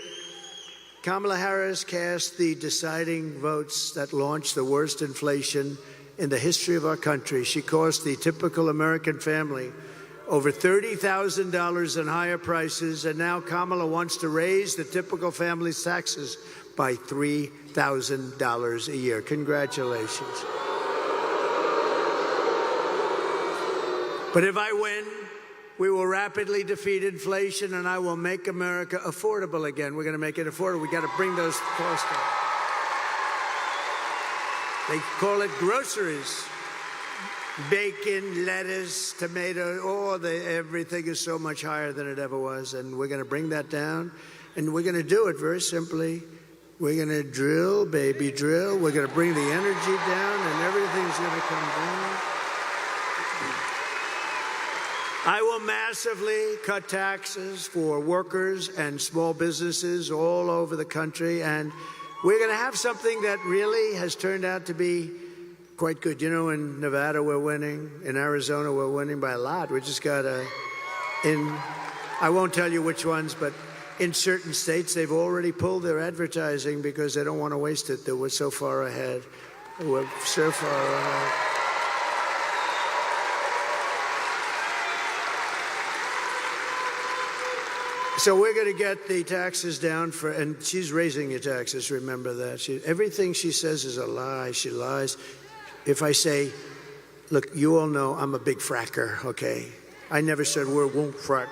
Kamala Harris cast the deciding votes that launched the worst inflation in the history of our country. She cost the typical American family over $30,000 in higher prices, and now Kamala wants to raise the typical family's taxes by $3,000 a year. Congratulations. But if I win, we will rapidly defeat inflation, and I will make America affordable again. We're going to make it affordable. We got to bring those costs down. They call it groceries. bacon, lettuce, tomato, everything is so much higher than it ever was. And we're going to bring that down. And we're going to do it very simply. We're going to drill, baby, drill. We're going to bring the energy down, and everything's going to come down. I will massively cut taxes for workers and small businesses all over the country. And we're going to have something that really has turned out to be quite good. You know, in Nevada, we're winning. In Arizona, we're winning by a lot. We just got I won't tell you which ones, but in certain states, they've already pulled their advertising because they don't want to waste it. We're so far ahead. We're so far ahead. So we're going to get the taxes down and she's raising your taxes, remember that. Everything she says is a lie. She lies. If I say, look, you all know I'm a big fracker, okay? I never said we won't frack.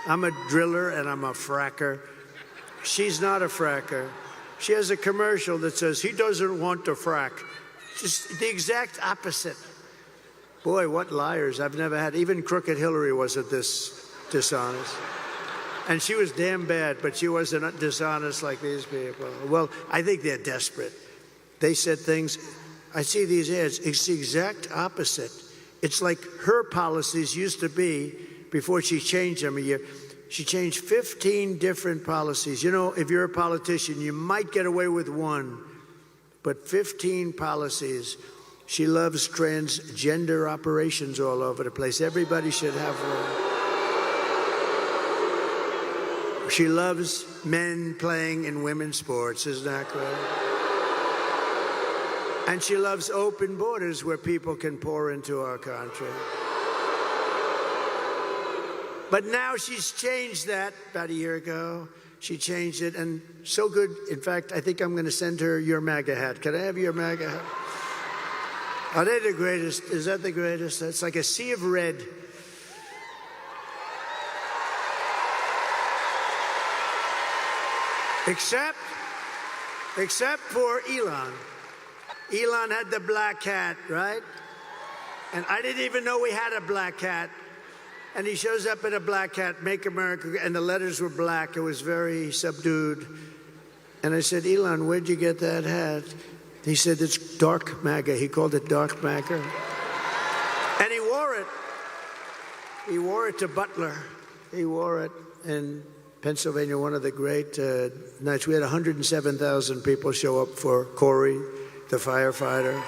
I'm a driller and I'm a fracker. She's not a fracker. She has a commercial that says he doesn't want to frack. Just the exact opposite. Boy, what liars. I've never had, even crooked Hillary wasn't this dishonest. And she was damn bad, but she wasn't dishonest like these people. Well, I think they're desperate. They said things, I see these ads, it's the exact opposite. It's like her policies used to be before she changed them a year. She changed 15 different policies. You know, if you're a politician, you might get away with one, but 15 policies. She loves transgender operations all over the place. Everybody should have one. She loves men playing in women's sports, isn't that great? And she loves open borders where people can pour into our country. But now she's changed that about a year ago. She changed it, and so good. In fact, I think I'm going to send her your MAGA hat. Can I have your MAGA hat? Are they the greatest? Is that the greatest? It's like a sea of red. Except for Elon. Elon had the black hat, right? And I didn't even know we had a black hat. And he shows up in a black hat, Make America, and the letters were black. It was very subdued. And I said, Elon, where'd you get that hat? He said, it's dark MAGA. He called it dark MAGA. And he wore it. He wore it to Butler. He wore it in Pennsylvania, one of the great nights. We had 107,000 people show up for Corey, the firefighter.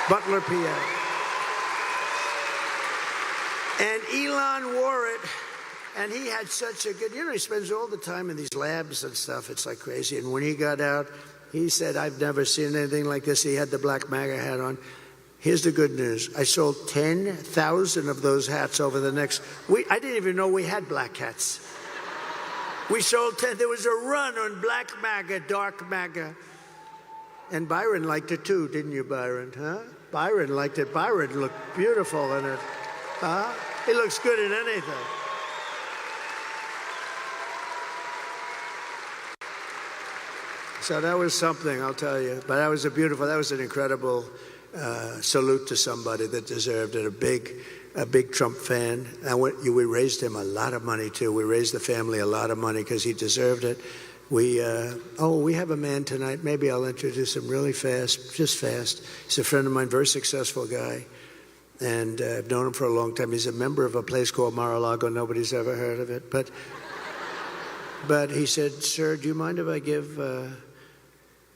Butler, PA. And Elon wore it, and he had such a good, you know, he spends all the time in these labs and stuff. It's like crazy. And when he got out, he said, I've never seen anything like this. He had the black MAGA hat on. Here's the good news. I sold 10,000 of those hats over the next week. I didn't even know we had black hats. We sold 10. There was a run on black MAGA, dark MAGA. And Byron liked it too, didn't you, Byron? Huh? Byron liked it. Byron looked beautiful in it. Huh? He looks good in anything. So that was something, I'll tell you. But that was an incredible salute to somebody that deserved it. A big Trump fan. And we raised him a lot of money too. We raised the family a lot of money because he deserved it. We have a man tonight. Maybe I'll introduce him really fast, just fast. He's a friend of mine, very successful guy. And I've known him for a long time. He's a member of a place called Mar-a-Lago. Nobody's ever heard of it. But he said, sir, do you mind if I give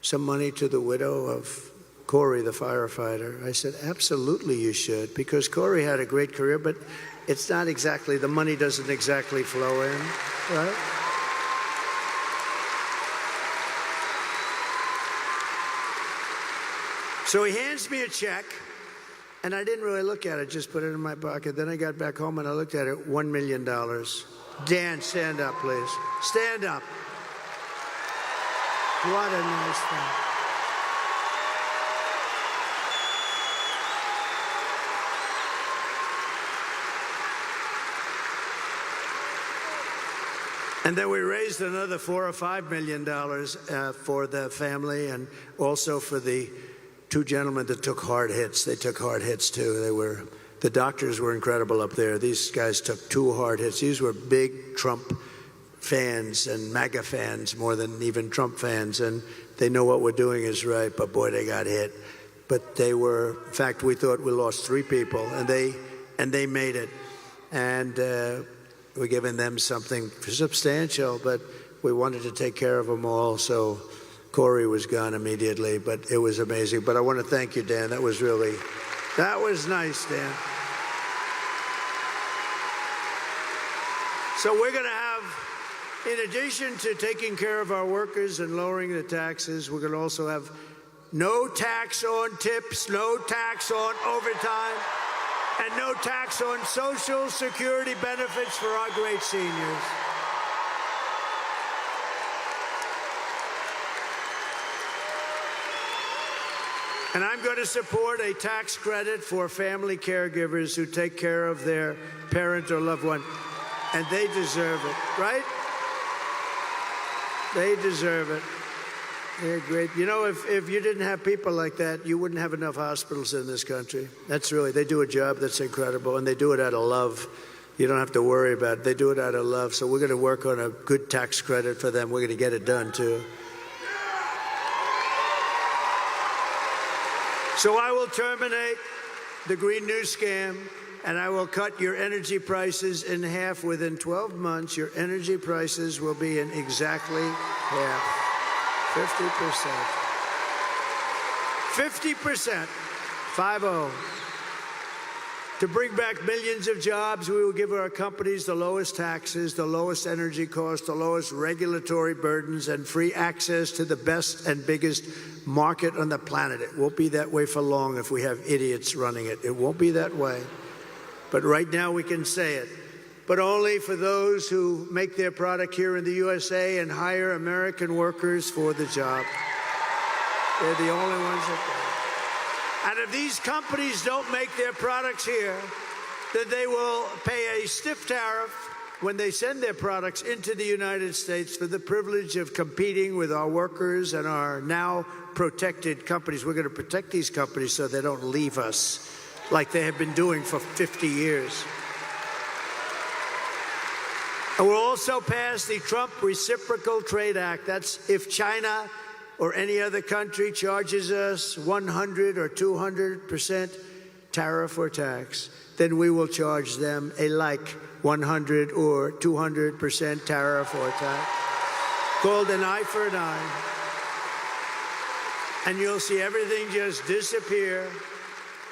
some money to the widow of Corey, the firefighter? I said, absolutely you should, because Corey had a great career, but it's not exactly, the money doesn't exactly flow in, right? So he hands me a check, and I didn't really look at it, just put it in my pocket. Then I got back home and I looked at it, $1 million. Dan, stand up, please. Stand up. What a nice thing. And then we raised another $4 or $5 million for the family, and also for the two gentlemen that took hard hits. They took hard hits too. The doctors were incredible up there. These guys took 2 hard hits. These were big Trump fans and MAGA fans more than even Trump fans, and they know what we're doing is right, but boy, they got hit. But they were, in fact, we thought we lost 3 people, and they made it. And we're giving them something substantial, but we wanted to take care of them all, so Corey was gone immediately, but it was amazing. But I want to thank you, Dan. That was nice, Dan. So we're going to have, in addition to taking care of our workers and lowering the taxes, we're going to also have no tax on tips, no tax on overtime, and no tax on Social Security benefits for our great seniors. And I'm going to support a tax credit for family caregivers who take care of their parent or loved one. And they deserve it, right? They deserve it. They're great. You know, if you didn't have people like that, you wouldn't have enough hospitals in this country. They do a job that's incredible, and they do it out of love. You don't have to worry about it. They do it out of love. So we're going to work on a good tax credit for them. We're going to get it done, too. So I will terminate the Green New Scam, and I will cut your energy prices in half. Within 12 months, your energy prices will be in exactly half. 50%. 50%. 50. To bring back millions of jobs, we will give our companies the lowest taxes, the lowest energy costs, the lowest regulatory burdens, and free access to the best and biggest market on the planet. It won't be that way for long if we have idiots running it. It won't be that way. But right now we can say it. But only for those who make their product here in the USA and hire American workers for the job. They're the only ones that do. And if these companies don't make their products here, then they will pay a stiff tariff when they send their products into the United States for the privilege of competing with our workers and our now protected companies. We're going to protect these companies so they don't leave us like they have been doing for 50 years. And we'll also pass the Trump Reciprocal Trade Act. That's if China or any other country charges us 100 or 200% tariff or tax, then we will charge them a like 100 or 200% tariff or tax, called an eye for an eye. And you'll see everything just disappear.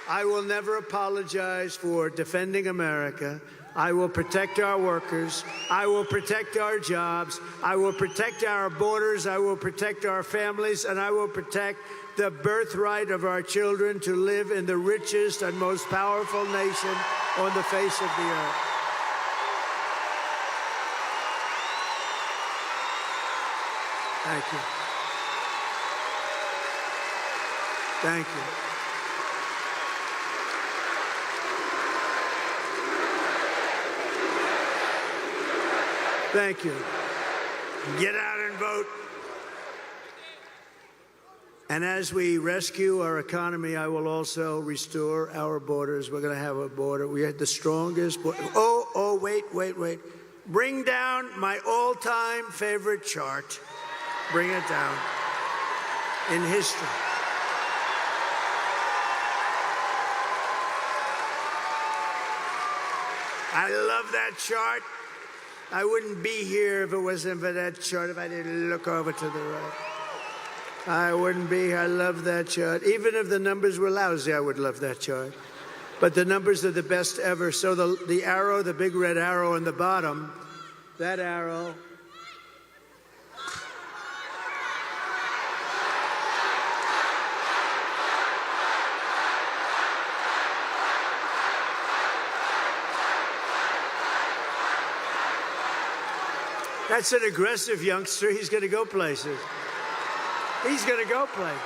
I will never apologize for defending America. I will protect our workers. I will protect our jobs. I will protect our borders. I will protect our families. And I will protect the birthright of our children to live in the richest and most powerful nation on the face of the earth. Thank you. Thank you. Thank you. Get out and vote. And as we rescue our economy, I will also restore our borders. We're going to have a border. We had the strongest border. Oh, wait. Bring down my all-time favorite chart. Bring it down. In history. I love that chart. I wouldn't be here if it wasn't for that chart, if I didn't look over to the right. I wouldn't be here. I love that chart. Even if the numbers were lousy, I would love that chart. But the numbers are the best ever. So the arrow, the big red arrow on the bottom, that arrow. That's an aggressive youngster. He's going to go places. He's going to go places.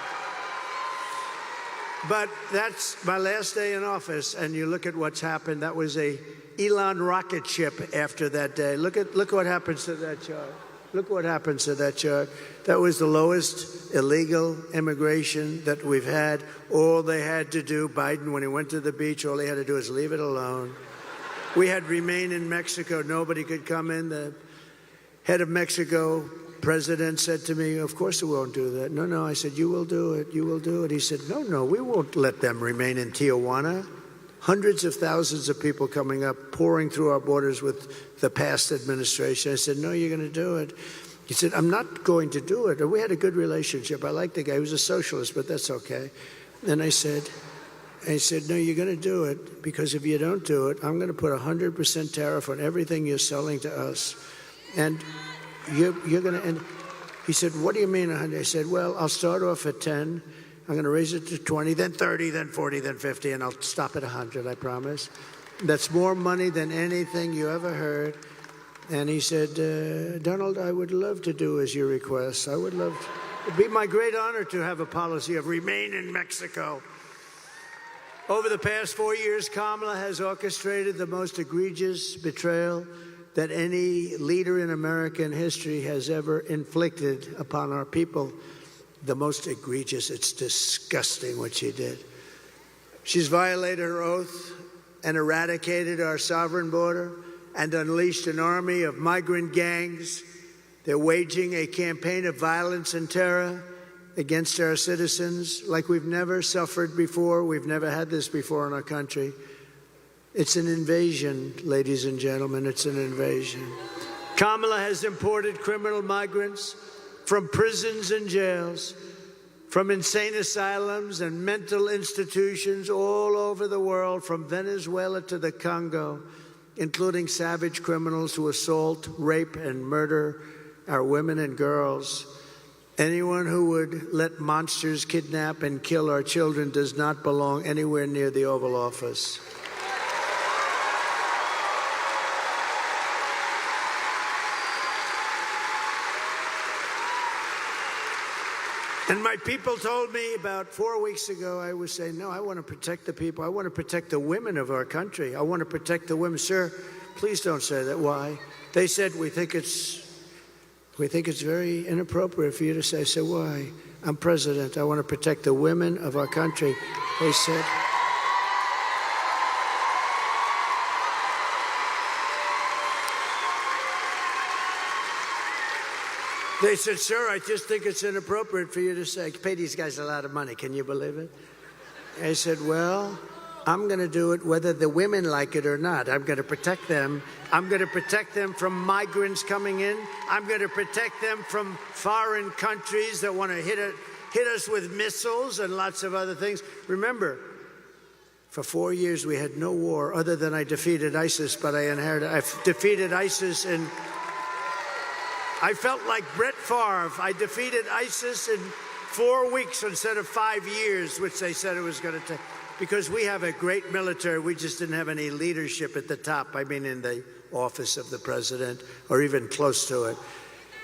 But that's my last day in office, and you look at what's happened. That was a Elon rocket ship after that day. Look what happens to that chart. Look what happens to that chart. That was the lowest illegal immigration that we've had. All they had to do, Biden, when he went to the beach, all he had to do is leave it alone. We had remain in Mexico. Nobody could come in. The head of Mexico, president, said to me, of course we won't do that. No, I said, you will do it. You will do it. He said, no, we won't let them remain in Tijuana. Hundreds of thousands of people coming up, pouring through our borders with the past administration. I said, no, you're going to do it. He said, I'm not going to do it. We had a good relationship. I liked the guy. He was a socialist, but that's okay. And I said, no, you're going to do it, because if you don't do it, I'm going to put 100% tariff on everything you're selling to us. And you're going to, and he said, what do you mean 100? I said, well, I'll start off at 10. I'm going to raise it to 20, then 30, then 40, then 50, and I'll stop at 100, I promise. That's more money than anything you ever heard. And he said, Donald, I would love to do as you request. I would love to. It'd be my great honor to have a policy of remain in Mexico. Over the past 4 years, Kamala has orchestrated the most egregious betrayal that any leader in American history has ever inflicted upon our people. The most egregious. It's disgusting what she did. She's violated her oath and eradicated our sovereign border and unleashed an army of migrant gangs. They're waging a campaign of violence and terror against our citizens like we've never suffered before. We've never had this before in our country. It's an invasion, ladies and gentlemen. It's an invasion. Kamala has imported criminal migrants from prisons and jails, from insane asylums and mental institutions all over the world, from Venezuela to the Congo, including savage criminals who assault, rape, and murder our women and girls. Anyone who would let monsters kidnap and kill our children does not belong anywhere near the Oval Office. And my people told me about 4 weeks ago, I was saying, no, I want to protect the people. I want to protect the women of our country. I want to protect the women. Sir, please don't say that. Why? They said, we think it's very inappropriate for you to say. I said, why? I'm president. I want to protect the women of our country. They said, sir, I just think it's inappropriate for you to say, pay these guys a lot of money. Can you believe it? I said, well, I'm going to do it whether the women like it or not. I'm going to protect them. I'm going to protect them from migrants coming in. I'm going to protect them from foreign countries that want to hit us with missiles and lots of other things. Remember, for 4 years we had no war other than I defeated ISIS, but I defeated ISIS in... I felt like Brett Favre. I defeated ISIS in 4 weeks instead of 5 years, which they said it was going to take. Because we have a great military, we just didn't have any leadership at the top. I mean, in the office of the president, or even close to it.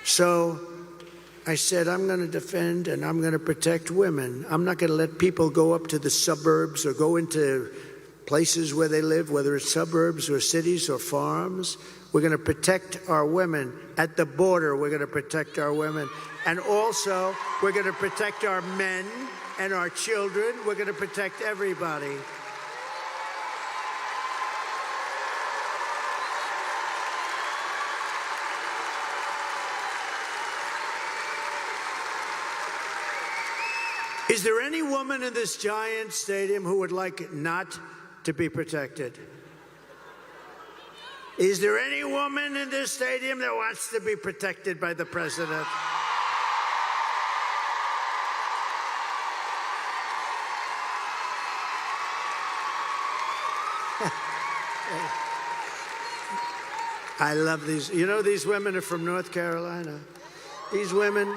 So I said, I'm going to defend and I'm going to protect women. I'm not going to let people go up to the suburbs or go into places where they live, whether it's suburbs or cities or farms. We're going to protect our women. At the border, we're going to protect our women. And also, we're going to protect our men and our children. We're going to protect everybody. Is there any woman in this giant stadium who would like not to be protected? Is there any woman in this stadium that wants to be protected by the president? I love these. You know, these women are from North Carolina. These women,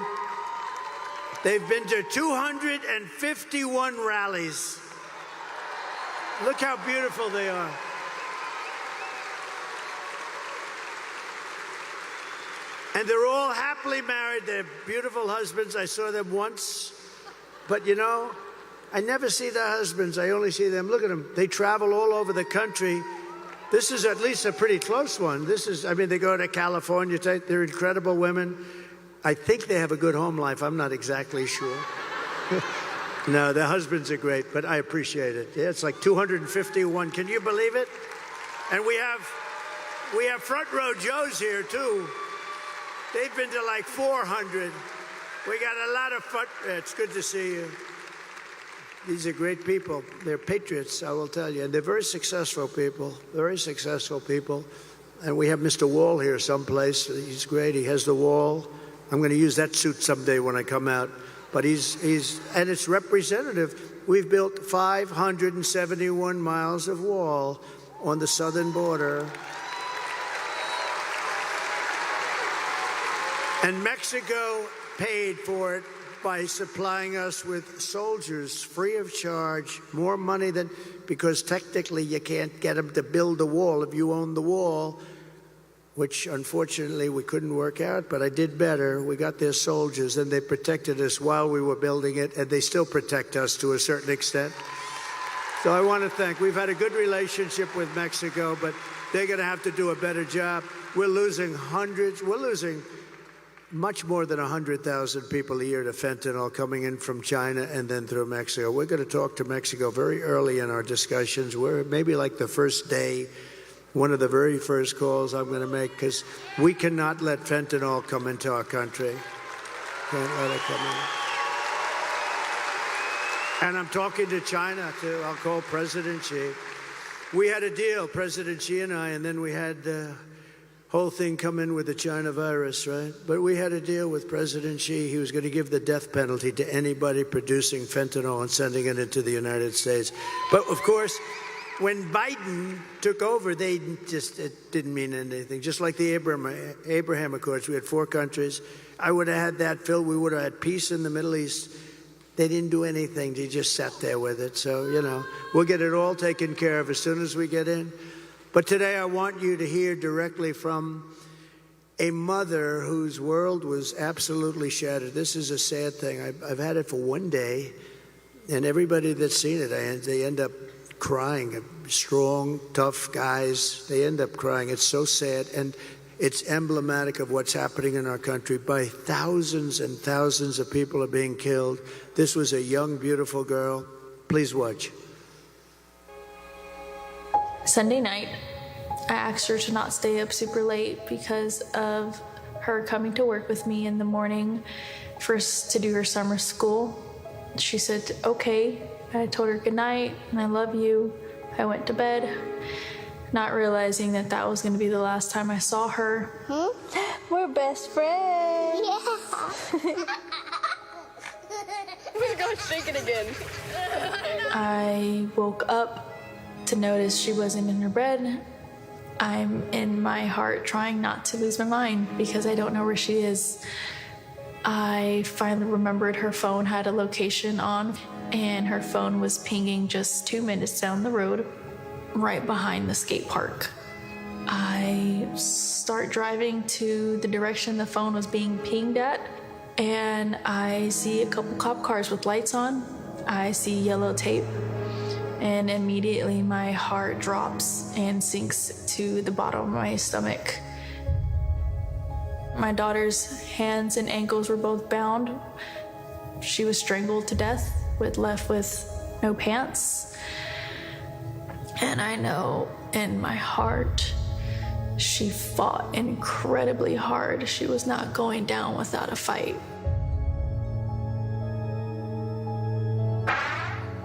they've been to 251 rallies. Look how beautiful they are. And they're all happily married. They're beautiful husbands. I saw them once. But, you know, I never see their husbands. I only see them. Look at them. They travel all over the country This is at least a pretty close one. I mean, they go to California, they're incredible women. I think they have a good home life. I'm not exactly sure. No, their husbands are great, but I appreciate it. Yeah, it's like 251. Can you believe it? And we have front row Joes here, too. They've been to like 400. We got a lot of it's good to see you. These are great people. They're patriots, I will tell you. And they're very successful people, very successful people. And we have Mr. Wall here someplace. He's great. He has the wall. I'm going to use that suit someday when I come out. But and it's representative. We've built 571 miles of wall on the southern border. And Mexico paid for it by supplying us with soldiers free of charge, more money than, because technically you can't get them to build the wall if you own the wall, which unfortunately we couldn't work out, but I did better. We got their soldiers and they protected us while we were building it, and they still protect us to a certain extent. So I want to thank, we've had a good relationship with Mexico, but they're going to have to do a better job. We're losing much more than 100,000 people a year to fentanyl coming in from China and then through Mexico. We're going to talk to Mexico very early in our discussions. We're maybe like the first day, one of the very first calls I'm going to make, because we cannot let fentanyl come into our country. Can't let it come in. And I'm talking to China, too. I'll call President Xi. We had a deal, President Xi and I, and then we had whole thing come in with the China virus, right? But we had a deal with President Xi. He was going to give the death penalty to anybody producing fentanyl and sending it into the United States. But of course, when Biden took over, it didn't mean anything. Just like the Abraham Accords, we had 4 countries. I would have had that filled. We would have had peace in the Middle East. They didn't do anything. They just sat there with it. So, we'll get it all taken care of as soon as we get in. But today I want you to hear directly from a mother whose world was absolutely shattered. This is a sad thing. I've had it for one day, and everybody that's seen it, they end up crying. Strong, tough guys, they end up crying. It's so sad, and it's emblematic of what's happening in our country. By thousands and thousands of people are being killed. This was a young, beautiful girl. Please watch. Sunday night, I asked her to not stay up super late because of her coming to work with me in the morning first to do her summer school. She said, okay. I told her good night and I love you. I went to bed, not realizing that that was going to be the last time I saw her. We're best friends. Yeah. We're going to shake it again. I woke up to notice she wasn't in her bed. I'm in my heart trying not to lose my mind because I don't know where she is. I finally remembered her phone had a location on, and her phone was pinging just 2 minutes down the road, right behind the skate park. I start driving to the direction the phone was being pinged at, and I see a couple cop cars with lights on. I see yellow tape. And immediately my heart drops and sinks to the bottom of my stomach. My daughter's hands and ankles were both bound. She was strangled to death, left with no pants. And I know in my heart, she fought incredibly hard. She was not going down without a fight.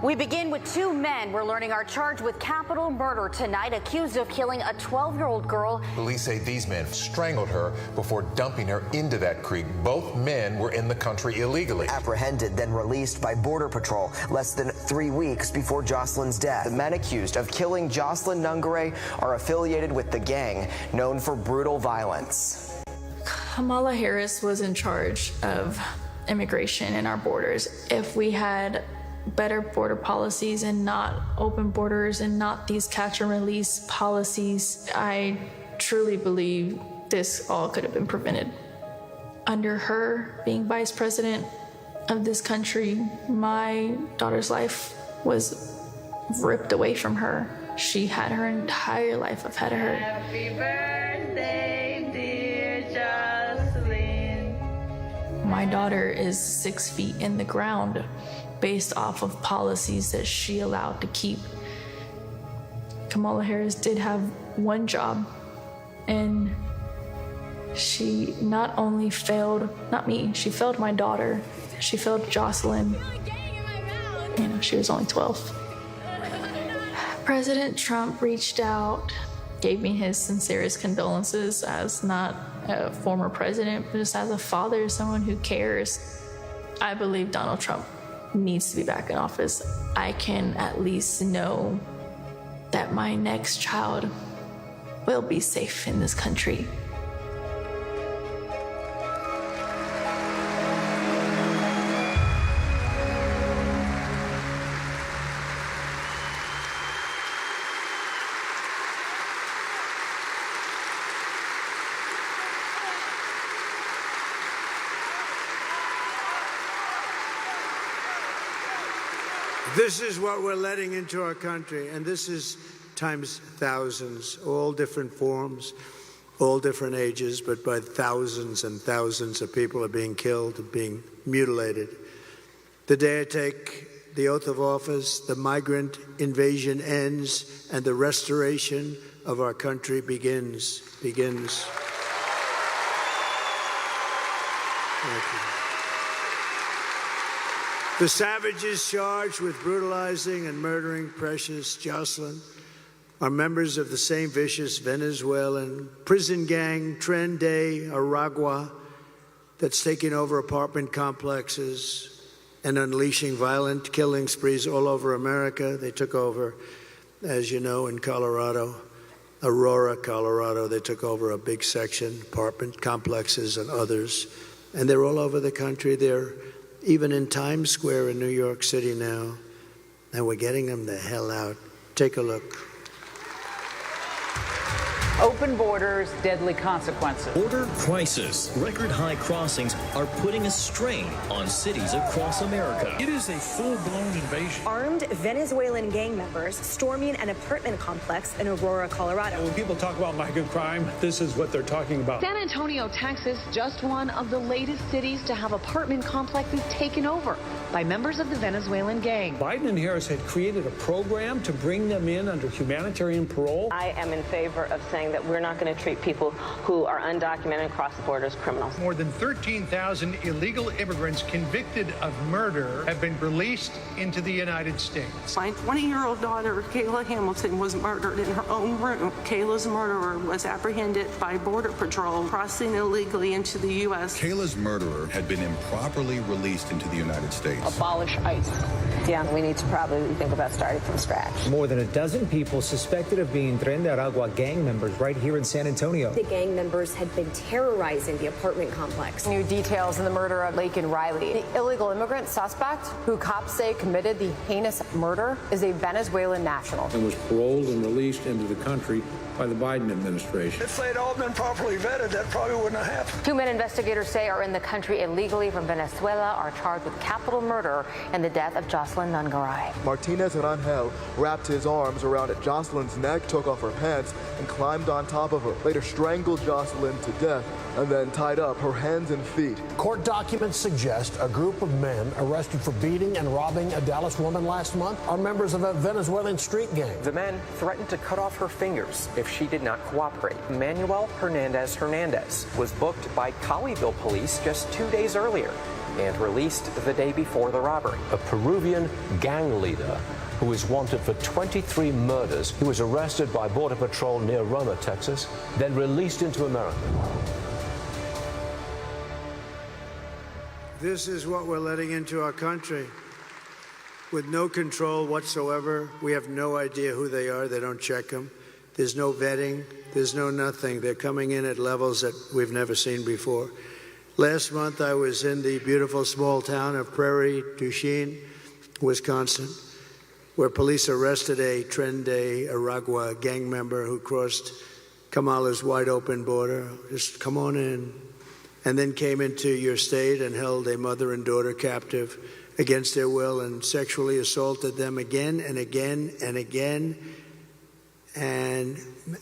We begin with 2 men we're learning are charged with capital murder tonight, accused of killing a 12-year-old girl. Police say these men strangled her before dumping her into that creek. Both men were in the country illegally. Apprehended, then released by Border Patrol less than 3 weeks before Jocelyn's death. The men accused of killing Jocelyn Nungare are affiliated with the gang known for brutal violence. Kamala Harris was in charge of immigration in our borders. If we had better border policies and not open borders and not these catch and release policies, I truly believe this all could have been prevented. Under her being vice president of this country, my daughter's life was ripped away from her. She had her entire life ahead of her. Happy birthday, dear Jocelyn. My daughter is 6 feet in the ground based off of policies that she allowed to keep. Kamala Harris did have one job, and she not only failed, not me, she failed my daughter. She failed Jocelyn. You know, she was only 12. President Trump reached out, gave me his sincerest condolences as not a former president, but just as a father, someone who cares. I believe Donald Trump needs to be back in office. I can at least know that my next child will be safe in this country. This is what we're letting into our country, and this is times thousands, all different forms, all different ages, but by thousands and thousands of people are being killed, being mutilated. The day I take the oath of office, the migrant invasion ends, and the restoration of our country begins. Thank you. The savages charged with brutalizing and murdering precious Jocelyn are members of the same vicious Venezuelan prison gang, Tren de Aragua, that's taking over apartment complexes and unleashing violent killing sprees all over America. They took over, as you know, in Colorado, Aurora, Colorado. They took over a big section, apartment complexes and others. And they're all over the country. They're even in Times Square in New York City now, and we're getting them the hell out. Take a look. Open borders, deadly consequences. Border crisis. Record high crossings are putting a strain on cities across America. It is a full-blown invasion. Armed Venezuelan gang members storming an apartment complex in Aurora, Colorado. When people talk about migrant crime, this is what they're talking about. San Antonio, Texas, just one of the latest cities to have apartment complexes taken over by members of the Venezuelan gang. Biden and Harris had created a program to bring them in under humanitarian parole. I am in favor of saying that we're not going to treat people who are undocumented across the border as criminals. More than 13,000 illegal immigrants convicted of murder have been released into the United States. My 20-year-old daughter, Kayla Hamilton, was murdered in her own room. Kayla's murderer was apprehended by Border Patrol crossing illegally into the U.S. Kayla's murderer had been improperly released into the United States. Abolish ICE. Yeah, we need to probably think about starting from scratch. More than a dozen people suspected of being Tren de Aragua gang members right here in San Antonio. The gang members had been terrorizing the apartment complex. New details in the murder of Lake and Riley. The illegal immigrant suspect, who cops say committed the heinous murder, is a Venezuelan national. And was paroled and released into the country by the Biden administration. If they'd all been properly vetted, that probably wouldn't have happened. Two men investigators say are in the country illegally from Venezuela are charged with capital murder in the death of Jocelyn Nungaray. Martinez Rangel wrapped his arms around Jocelyn's neck, took off her pants, and climbed on top of her. Later strangled Jocelyn to death and then tied up her hands and feet. Court documents suggest a group of men arrested for beating and robbing a Dallas woman last month are members of a Venezuelan street gang. The men threatened to cut off her fingers if she did not cooperate. Manuel Hernandez was booked by Colleyville police just 2 days earlier and released the day before the robbery. A Peruvian gang leader who is wanted for 23 murders. He was arrested by Border Patrol near Roma, Texas, then released into America. This is what we're letting into our country. With no control whatsoever. We have no idea who they are. They don't check them. There's no vetting. There's no nothing. They're coming in at levels that we've never seen before. Last month, I was in the beautiful small town of Prairie du Chien, Wisconsin, where police arrested a Tren de Aragua gang member who crossed Kamala's wide open border. Just come on in. And then came into your state and held a mother and daughter captive against their will and sexually assaulted them again and again and again, and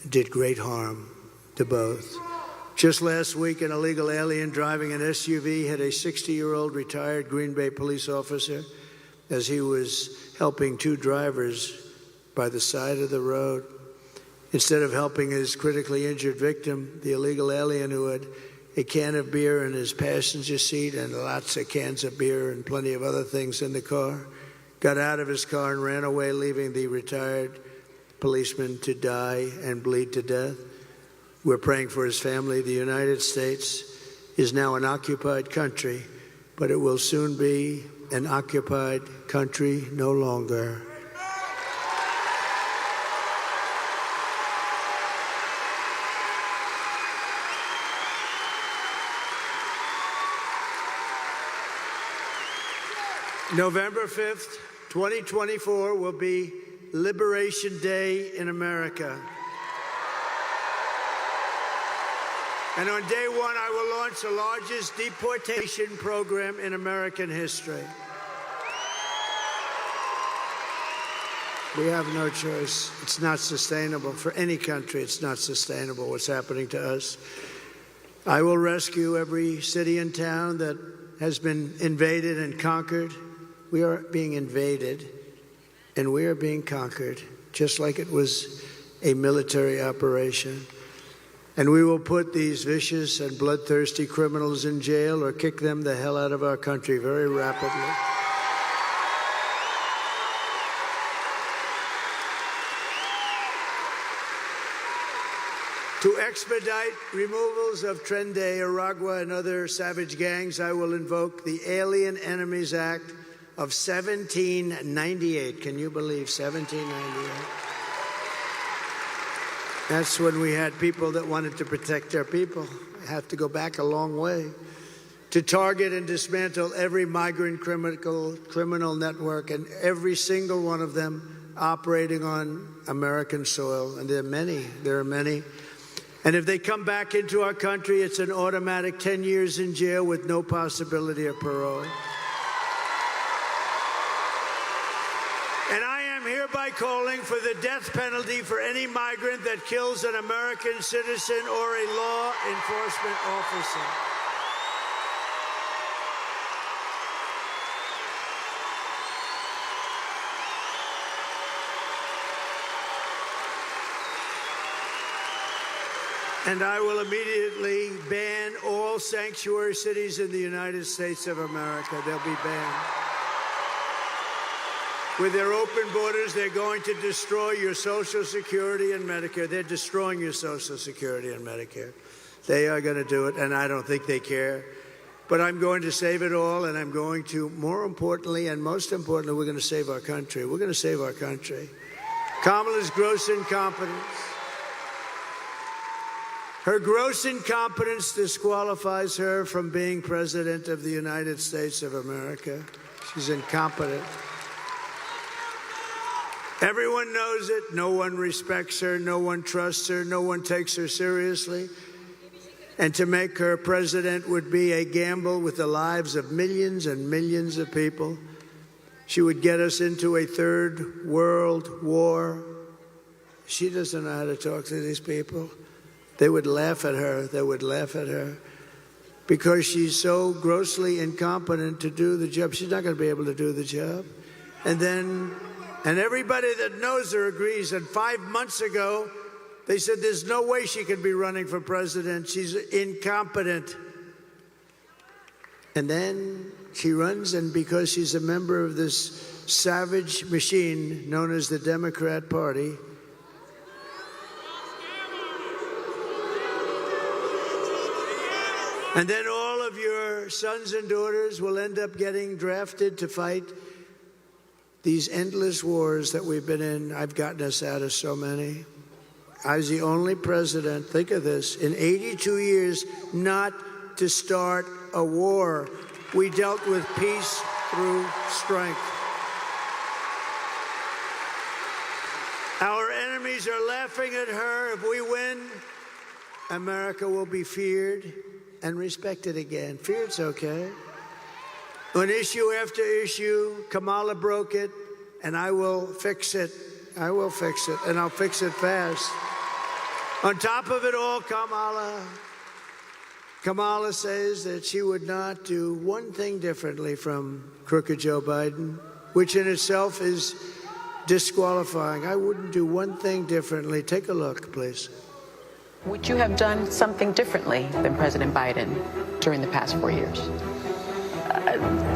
did great harm to both. Just last week, an illegal alien driving an SUV hit a 60-year-old retired Green Bay police officer as he was helping two drivers by the side of the road. Instead of helping his critically injured victim, the illegal alien, who had a can of beer in his passenger seat and lots of cans of beer and plenty of other things in the car, got out of his car and ran away, leaving the retired policeman to die and bleed to death. We're praying for his family. The United States is now an occupied country, but it will soon be an occupied country no longer. November 5th, 2024 will be Liberation Day in America. And on day one, I will launch the largest deportation program in American history. We have no choice. It's not sustainable for any country. It's not sustainable what's happening to us. I will rescue every city and town that has been invaded and conquered. We are being invaded, and we are being conquered, just like it was a military operation. And we will put these vicious and bloodthirsty criminals in jail or kick them the hell out of our country very rapidly. To expedite removals of Trende, Aragua, and other savage gangs, I will invoke the Alien Enemies Act of 1798. Can you believe 1798? That's when we had people that wanted to protect their people. I have to go back a long way. To target and dismantle every migrant criminal network, and every single one of them operating on American soil. And there are many. And if they come back into our country, it's an automatic 10 years in jail with no possibility of parole. And I am hereby calling for the death penalty for any migrant that kills an American citizen or a law enforcement officer. And I will immediately ban all sanctuary cities in the United States of America. They'll be banned. With their open borders, they're going to destroy your Social Security and Medicare. They're destroying your Social Security and Medicare. They are going to do it, and I don't think they care. But I'm going to save it all, and I'm going to, more importantly and most importantly, we're going to save our country. We're going to save our country. Kamala's gross incompetence. Her gross incompetence disqualifies her from being President of the United States of America. She's incompetent. Everyone knows it. No one respects her. No one trusts her. No one takes her seriously. And to make her president would be a gamble with the lives of millions and millions of people. She would get us into a third world war. She doesn't know how to talk to these people. They would laugh at her. They would laugh at her because she's so grossly incompetent to do the job. She's not going to be able to do the job. And everybody that knows her agrees. And 5 months ago, they said there's no way she could be running for president. She's incompetent. And then she runs, and because she's a member of this savage machine known as the Democrat Party, and then all of your sons and daughters will end up getting drafted to fight these endless wars that we've been in. I've gotten us out of so many. I was the only president, think of this, in 82 years not to start a war. We dealt with peace through strength. Our enemies are laughing at her. If we win, America will be feared and respected again. Feared's okay. On issue after issue, Kamala broke it, and I will fix it. I will fix it, and I'll fix it fast. On top of it all, Kamala says that she would not do one thing differently from crooked Joe Biden, which in itself is disqualifying. I wouldn't do one thing differently. Take a look, please. Would you have done something differently than President Biden during the past 4 years?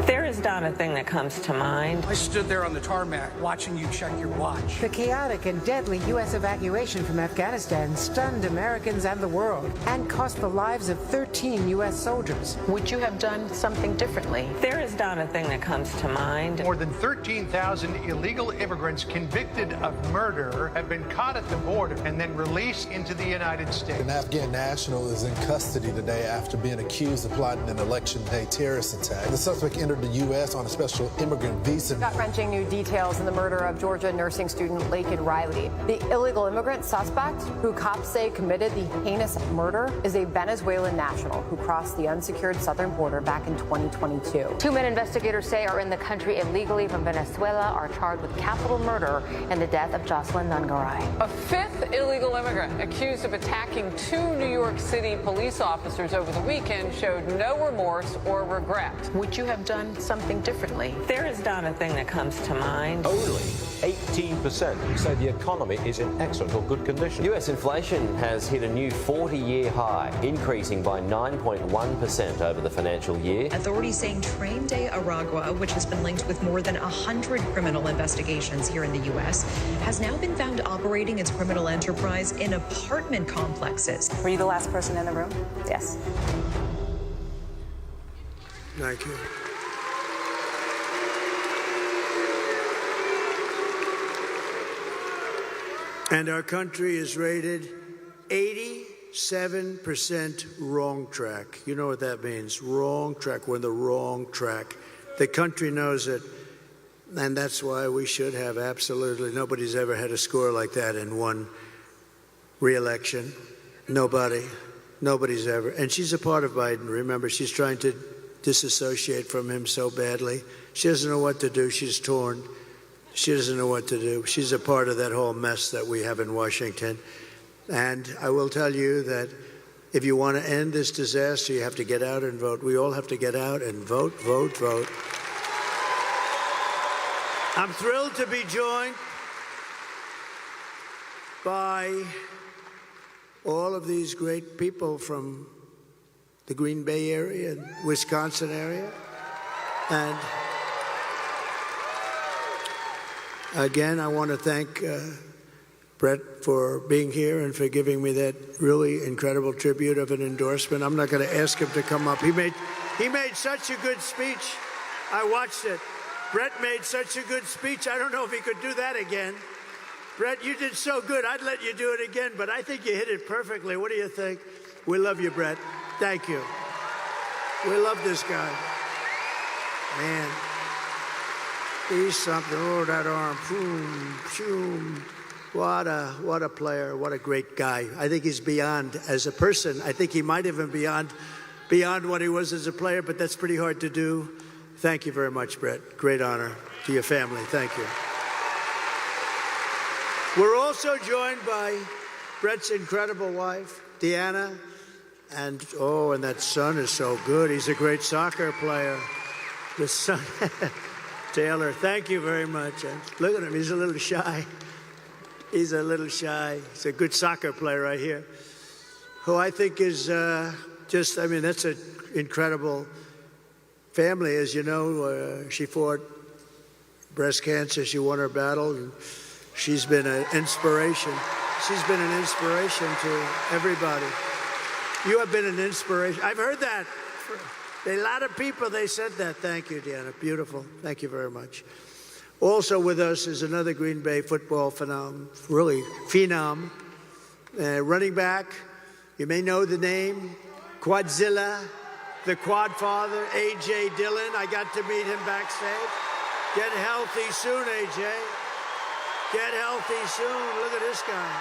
There is not a thing that comes to mind. I stood there on the tarmac watching you check your watch. The chaotic and deadly U.S. evacuation from Afghanistan stunned Americans and the world and cost the lives of 13 U.S. soldiers. Would you have done something differently? There is not a thing that comes to mind. More than 13,000 illegal immigrants convicted of murder have been caught at the border and then released into the United States. An Afghan national is in custody today after being accused of plotting an election day terrorist attack. The suspect entered the U.S. on a special immigrant visa. Gut-wrenching new details in the murder of Georgia nursing student Laken Riley. The illegal immigrant suspect, who cops say committed the heinous murder, is a Venezuelan national who crossed the unsecured southern border back in 2022. Two men investigators say are in the country illegally from Venezuela are charged with capital murder in the death of Jocelyn Nungaray. A fifth illegal immigrant accused of attacking two New York City police officers over the weekend showed no remorse or regret. Would you have done something differently? There is not a thing that comes to mind. Only 18% say the economy is in excellent or good condition. U.S. inflation has hit a new 40-year high, increasing by 9.1% over the financial year. Authorities saying Train de Aragua, which has been linked with more than 100 criminal investigations here in the U.S., has now been found operating its criminal enterprise in apartment complexes. Were you the last person in the room? Yes. Thank you. And our country is rated 87% wrong track. You know what that means? Wrong track. We're in the wrong track. The country knows it. And that's why we should have absolutely, nobody's ever had a score like that in one re-election. Nobody's ever. And she's a part of Biden. Remember, she's trying to disassociate from him so badly. She doesn't know what to do. She's torn. She doesn't know what to do. She's a part of that whole mess that we have in Washington. And I will tell you that if you want to end this disaster, you have to get out and vote. We all have to get out and vote, vote, vote. I'm thrilled to be joined by all of these great people from the Green Bay area and Wisconsin area. And again, I want to thank Brett for being here and for giving me that really incredible tribute of an endorsement. I'm not going to ask him to come up. He made such a good speech. I watched it. Brett made such a good speech. I don't know if he could do that again. Brett, you did so good. I'd let you do it again, but I think you hit it perfectly. What do you think? We love you, Brett. Thank you. We love this guy. Man, he's something. Oh, that arm. Boom, boom. What a player. What a great guy. I think he's beyond as a person. I think he might even beyond what he was as a player, but that's pretty hard to do. Thank you very much, Brett. Great honor to your family. Thank you. We're also joined by Brett's incredible wife, Deanna. And that son is so good. He's a great soccer player. The son, Taylor, thank you very much. And look at him. He's a little shy. He's a little shy. He's a good soccer player right here, who I think is that's an incredible family. As you know, she fought breast cancer. She won her battle. And she's been an inspiration. She's been an inspiration to everybody. You have been an inspiration. I've heard that. A lot of people, they said that. Thank you, Deanna. Beautiful. Thank you very much. Also with us is another Green Bay football phenom, running back. You may know the name, Quadzilla, the Quad Father, A.J. Dillon. I got to meet him backstage. Get healthy soon, A.J. Get healthy soon. Look at this guy.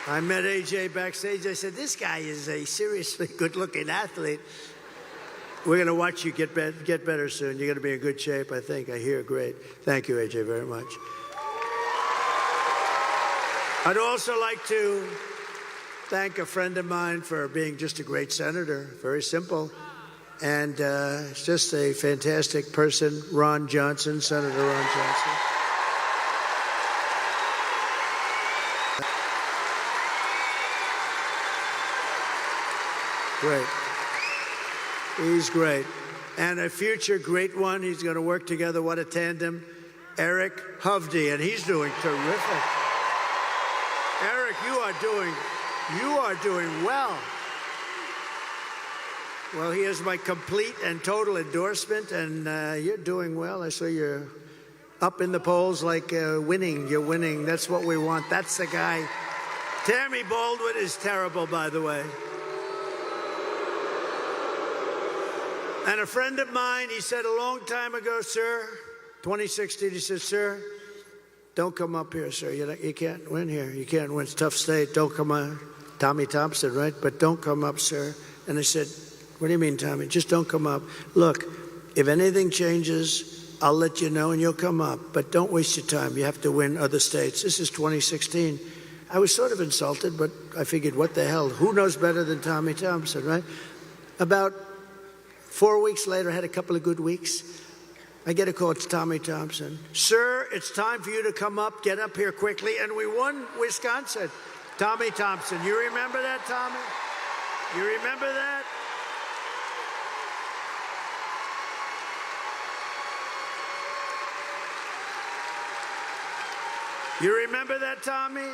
I met AJ backstage. I said, this guy is a seriously good-looking athlete. We're going to watch you get better soon. You're going to be in good shape, I think. I hear great. Thank you, AJ, very much. I'd also like to thank a friend of mine for being just a great senator. Very simple. And just a fantastic person, Ron Johnson, Senator Ron Johnson. Great. He's great. And a future great one. He's going to work together. What a tandem. Eric Hovde, and he's doing terrific. Eric, you are doing well. Well, he has my complete and total endorsement, and you're doing well. I saw you're up in the polls like winning. You're winning. That's what we want. That's the guy. Tammy Baldwin is terrible, by the way. And a friend of mine, he said a long time ago, sir, 2016, he said, sir, don't come up here, sir. You can't win here. You can't win. It's a tough state. Don't come on. Tommy Thompson, right? But don't come up, sir. And I said, what do you mean, Tommy? Just don't come up. Look, if anything changes, I'll let you know and you'll come up. But don't waste your time. You have to win other states. This is 2016. I was sort of insulted, but I figured, what the hell? Who knows better than Tommy Thompson, right? About 4 weeks later, I had a couple of good weeks. I get a call. It's Tommy Thompson. Sir, it's time for you to come up. Get up here quickly. And we won Wisconsin. Tommy Thompson. You remember that, Tommy? You remember that? You remember that, Tommy?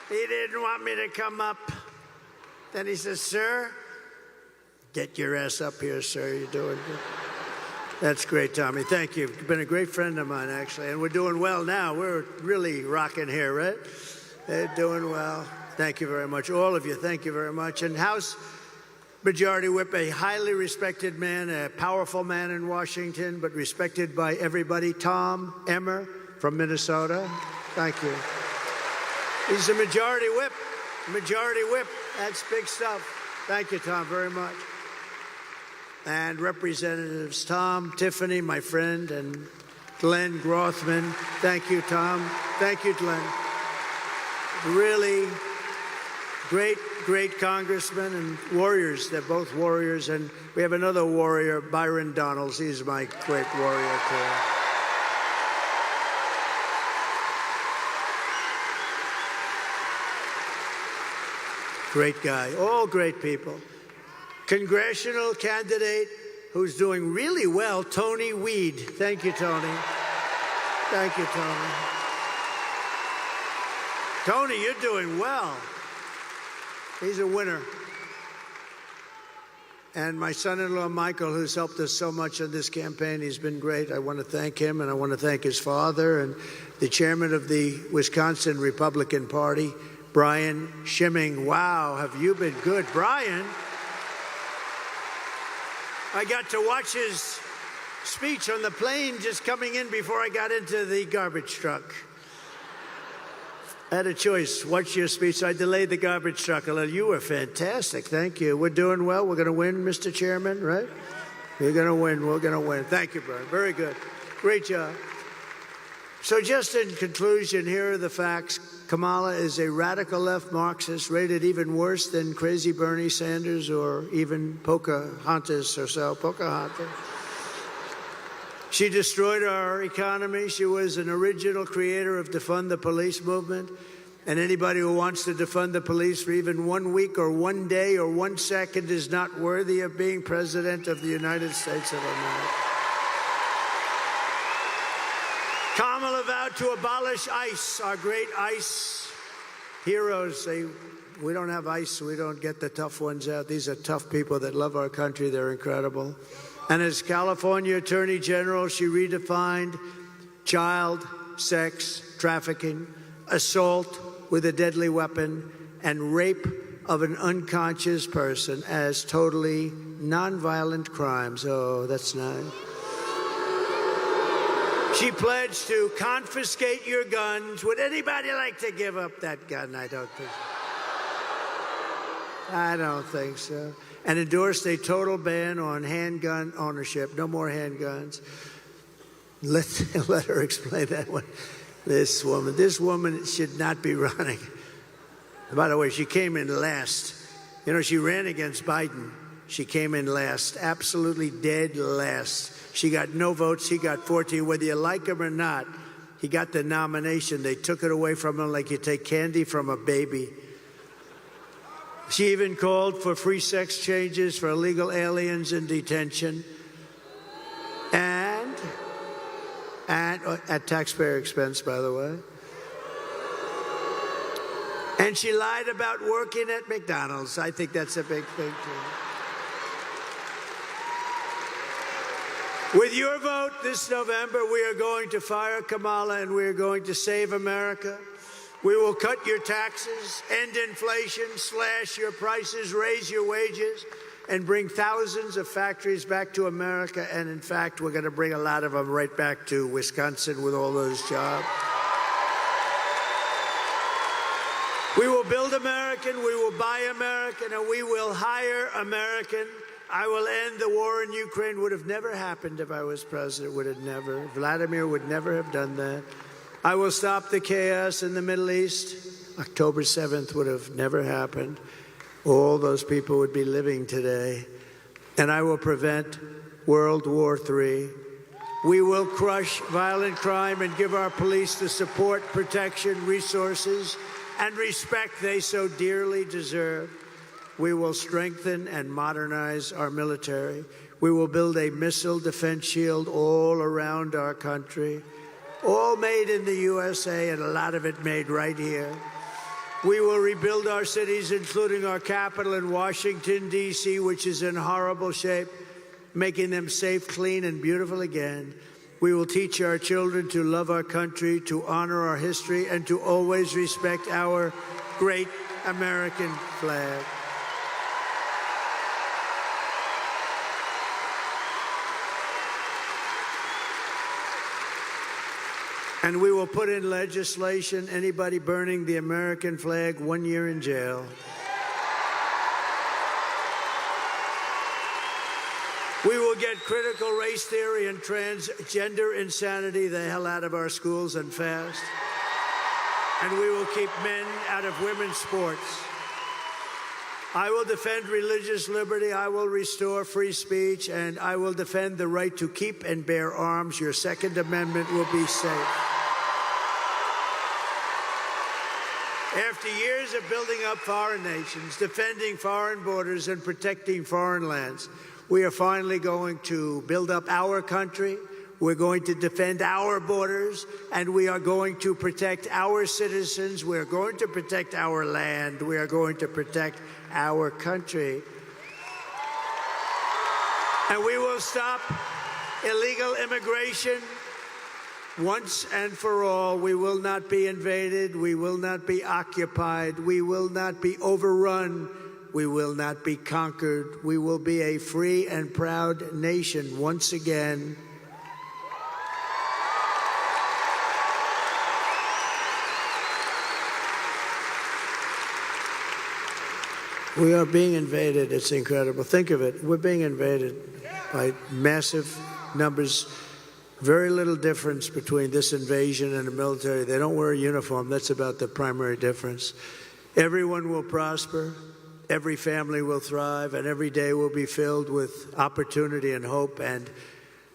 He didn't want me to come up. Then he says, sir, get your ass up here, sir. You're doing good. That's great, Tommy. Thank you. You've been a great friend of mine, actually. And we're doing well now. We're really rocking here, right? They're doing well. Thank you very much. All of you, thank you very much. And House Majority Whip, a highly respected man, a powerful man in Washington, but respected by everybody, Tom Emmer from Minnesota. Thank you. He's a Majority Whip. Majority Whip. That's big stuff. Thank you, Tom, very much. And Representatives Tom, Tiffany, my friend, and Glenn Grothman. Thank you, Tom. Thank you, Glenn. Really great, great congressmen and warriors. They're both warriors. And we have another warrior, Byron Donalds. He's my great warrior, too. Great guy. All great people. Congressional candidate who's doing really well, Tony Weed. Thank you, Tony. Thank you, Tony. Tony, you're doing well. He's a winner. And my son-in-law, Michael, who's helped us so much on this campaign, he's been great. I want to thank him, and I want to thank his father and the chairman of the Wisconsin Republican Party, Brian Schimming. Wow, have you been good, Brian? I got to watch his speech on the plane just coming in before I got into the garbage truck. I had a choice. Watch your speech. So I delayed the garbage truck a little. You were fantastic. Thank you. We're doing well. We're going to win, Mr. Chairman, right? We're going to win. We're going to win. Thank you, Brian. Very good. Great job. So just in conclusion, here are the facts. Kamala is a radical left Marxist, rated even worse than crazy Bernie Sanders or even Pocahontas herself. Pocahontas. She destroyed our economy. She was an original creator of defund the police movement. And anybody who wants to defund the police for even 1 week or 1 day or 1 second is not worthy of being president of the United States of America. Kamala vowed to abolish ICE, our great ICE heroes. We don't have ICE, so we don't get the tough ones out. These are tough people that love our country. They're incredible. And as California Attorney General, she redefined child sex trafficking, assault with a deadly weapon, and rape of an unconscious person as totally nonviolent crimes. Oh, that's nice. She pledged to confiscate your guns. Would anybody like to give up that gun? I don't think so. I don't think so. And endorsed a total ban on handgun ownership. No more handguns. Let her explain that one. This woman should not be running. By the way, she came in last. You know, she ran against Biden. She came in last, absolutely dead last. She got no votes. He got 14. Whether you like him or not, he got the nomination. They took it away from him like you take candy from a baby. She even called for free sex changes for illegal aliens in detention. And at taxpayer expense, by the way. And she lied about working at McDonald's. I think that's a big thing, too. With your vote this November, we are going to fire Kamala and we are going to save America. We will cut your taxes, end inflation, slash your prices, raise your wages, and bring thousands of factories back to America. And in fact, we're going to bring a lot of them right back to Wisconsin with all those jobs. We will build American, we will buy American, and we will hire American. I will end the war in Ukraine. Would have never happened if I was president. Would have never. Vladimir would never have done that. I will stop the chaos in the Middle East. October 7th would have never happened. All those people would be living today. And I will prevent World War III. We will crush violent crime and give our police the support, protection, resources, and respect they so dearly deserve. We will strengthen and modernize our military. We will build a missile defense shield all around our country, all made in the USA, and a lot of it made right here. We will rebuild our cities, including our capital in Washington, D.C., which is in horrible shape, making them safe, clean, and beautiful again. We will teach our children to love our country, to honor our history, and to always respect our great American flag. And we will put in legislation, anybody burning the American flag, 1 year in jail. We will get critical race theory and transgender insanity the hell out of our schools and fast. And we will keep men out of women's sports. I will defend religious liberty. I will restore free speech. And I will defend the right to keep and bear arms. Your Second Amendment will be safe. After years of building up foreign nations, defending foreign borders, and protecting foreign lands, we are finally going to build up our country. We're going to defend our borders, and we are going to protect our citizens. We're going to protect our land. We are going to protect our country. And we will stop illegal immigration once and for all. We will not be invaded. We will not be occupied. We will not be overrun. We will not be conquered. We will be a free and proud nation once again. We are being invaded. It's incredible. Think of it. We're being invaded by massive numbers. Very little difference between this invasion and the military. They don't wear a uniform. That's about the primary difference. Everyone will prosper. Every family will thrive, and every day will be filled with opportunity and hope and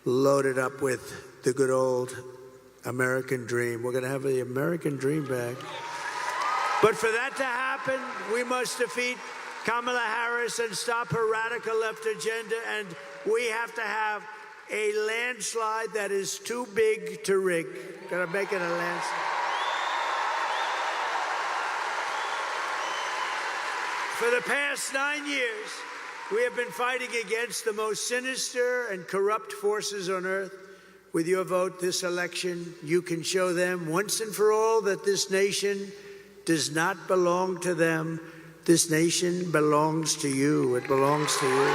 loaded up with the good old American dream. We're going to have the American dream back. But for that to happen, we must defeat Kamala Harris and stop her radical left agenda, and we have to have a landslide that is too big to rig. Got to make it a landslide. For the past 9 years, we have been fighting against the most sinister and corrupt forces on earth. With your vote this election, you can show them once and for all that this nation does not belong to them. This nation belongs to you. It belongs to you.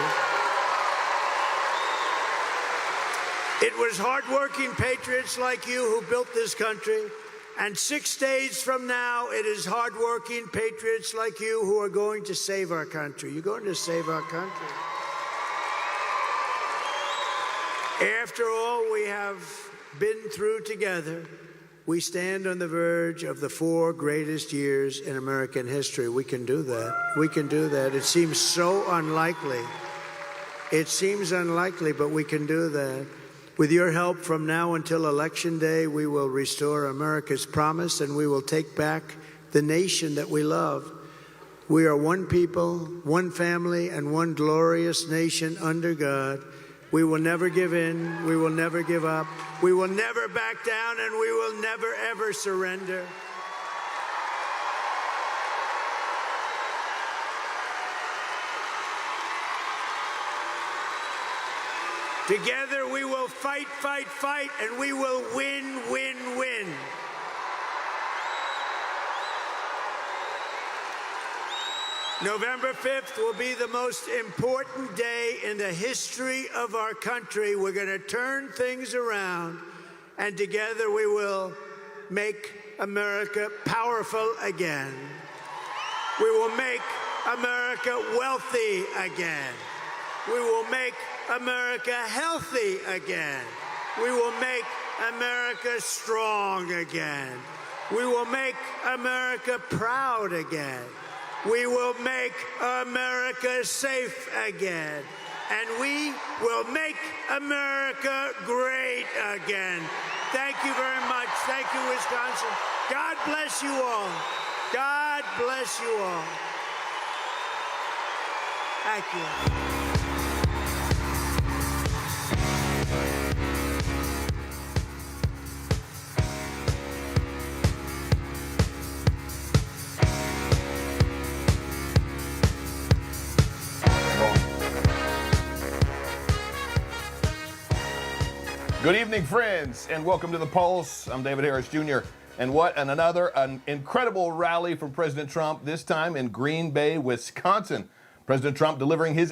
It was hardworking patriots like you who built this country. And 6 days from now, it is hardworking patriots like you who are going to save our country. You're going to save our country. After all we have been through together, we stand on the verge of the 4 greatest years in American history. We can do that. We can do that. It seems so unlikely. It seems unlikely, but we can do that. With your help, from now until Election Day, we will restore America's promise and we will take back the nation that we love. We are one people, one family, and one glorious nation under God. We will never give in. We will never give up. We will never back down, and we will never, ever surrender. Together we will fight, fight, fight, and we will win, win, win. November 5th will be the most important day in the history of our country. We're going to turn things around, and together we will make America powerful again. We will make America wealthy again. We will make America healthy again. We will make America strong again. We will make America proud again. We will make America safe again. And we will make America great again. Thank you very much. Thank you, Wisconsin. God bless you all. God bless you all. Thank you. Good evening, friends, and welcome to The Pulse. I'm David Harris Jr. And what another incredible rally from President Trump, this time in Green Bay, Wisconsin. President Trump delivering his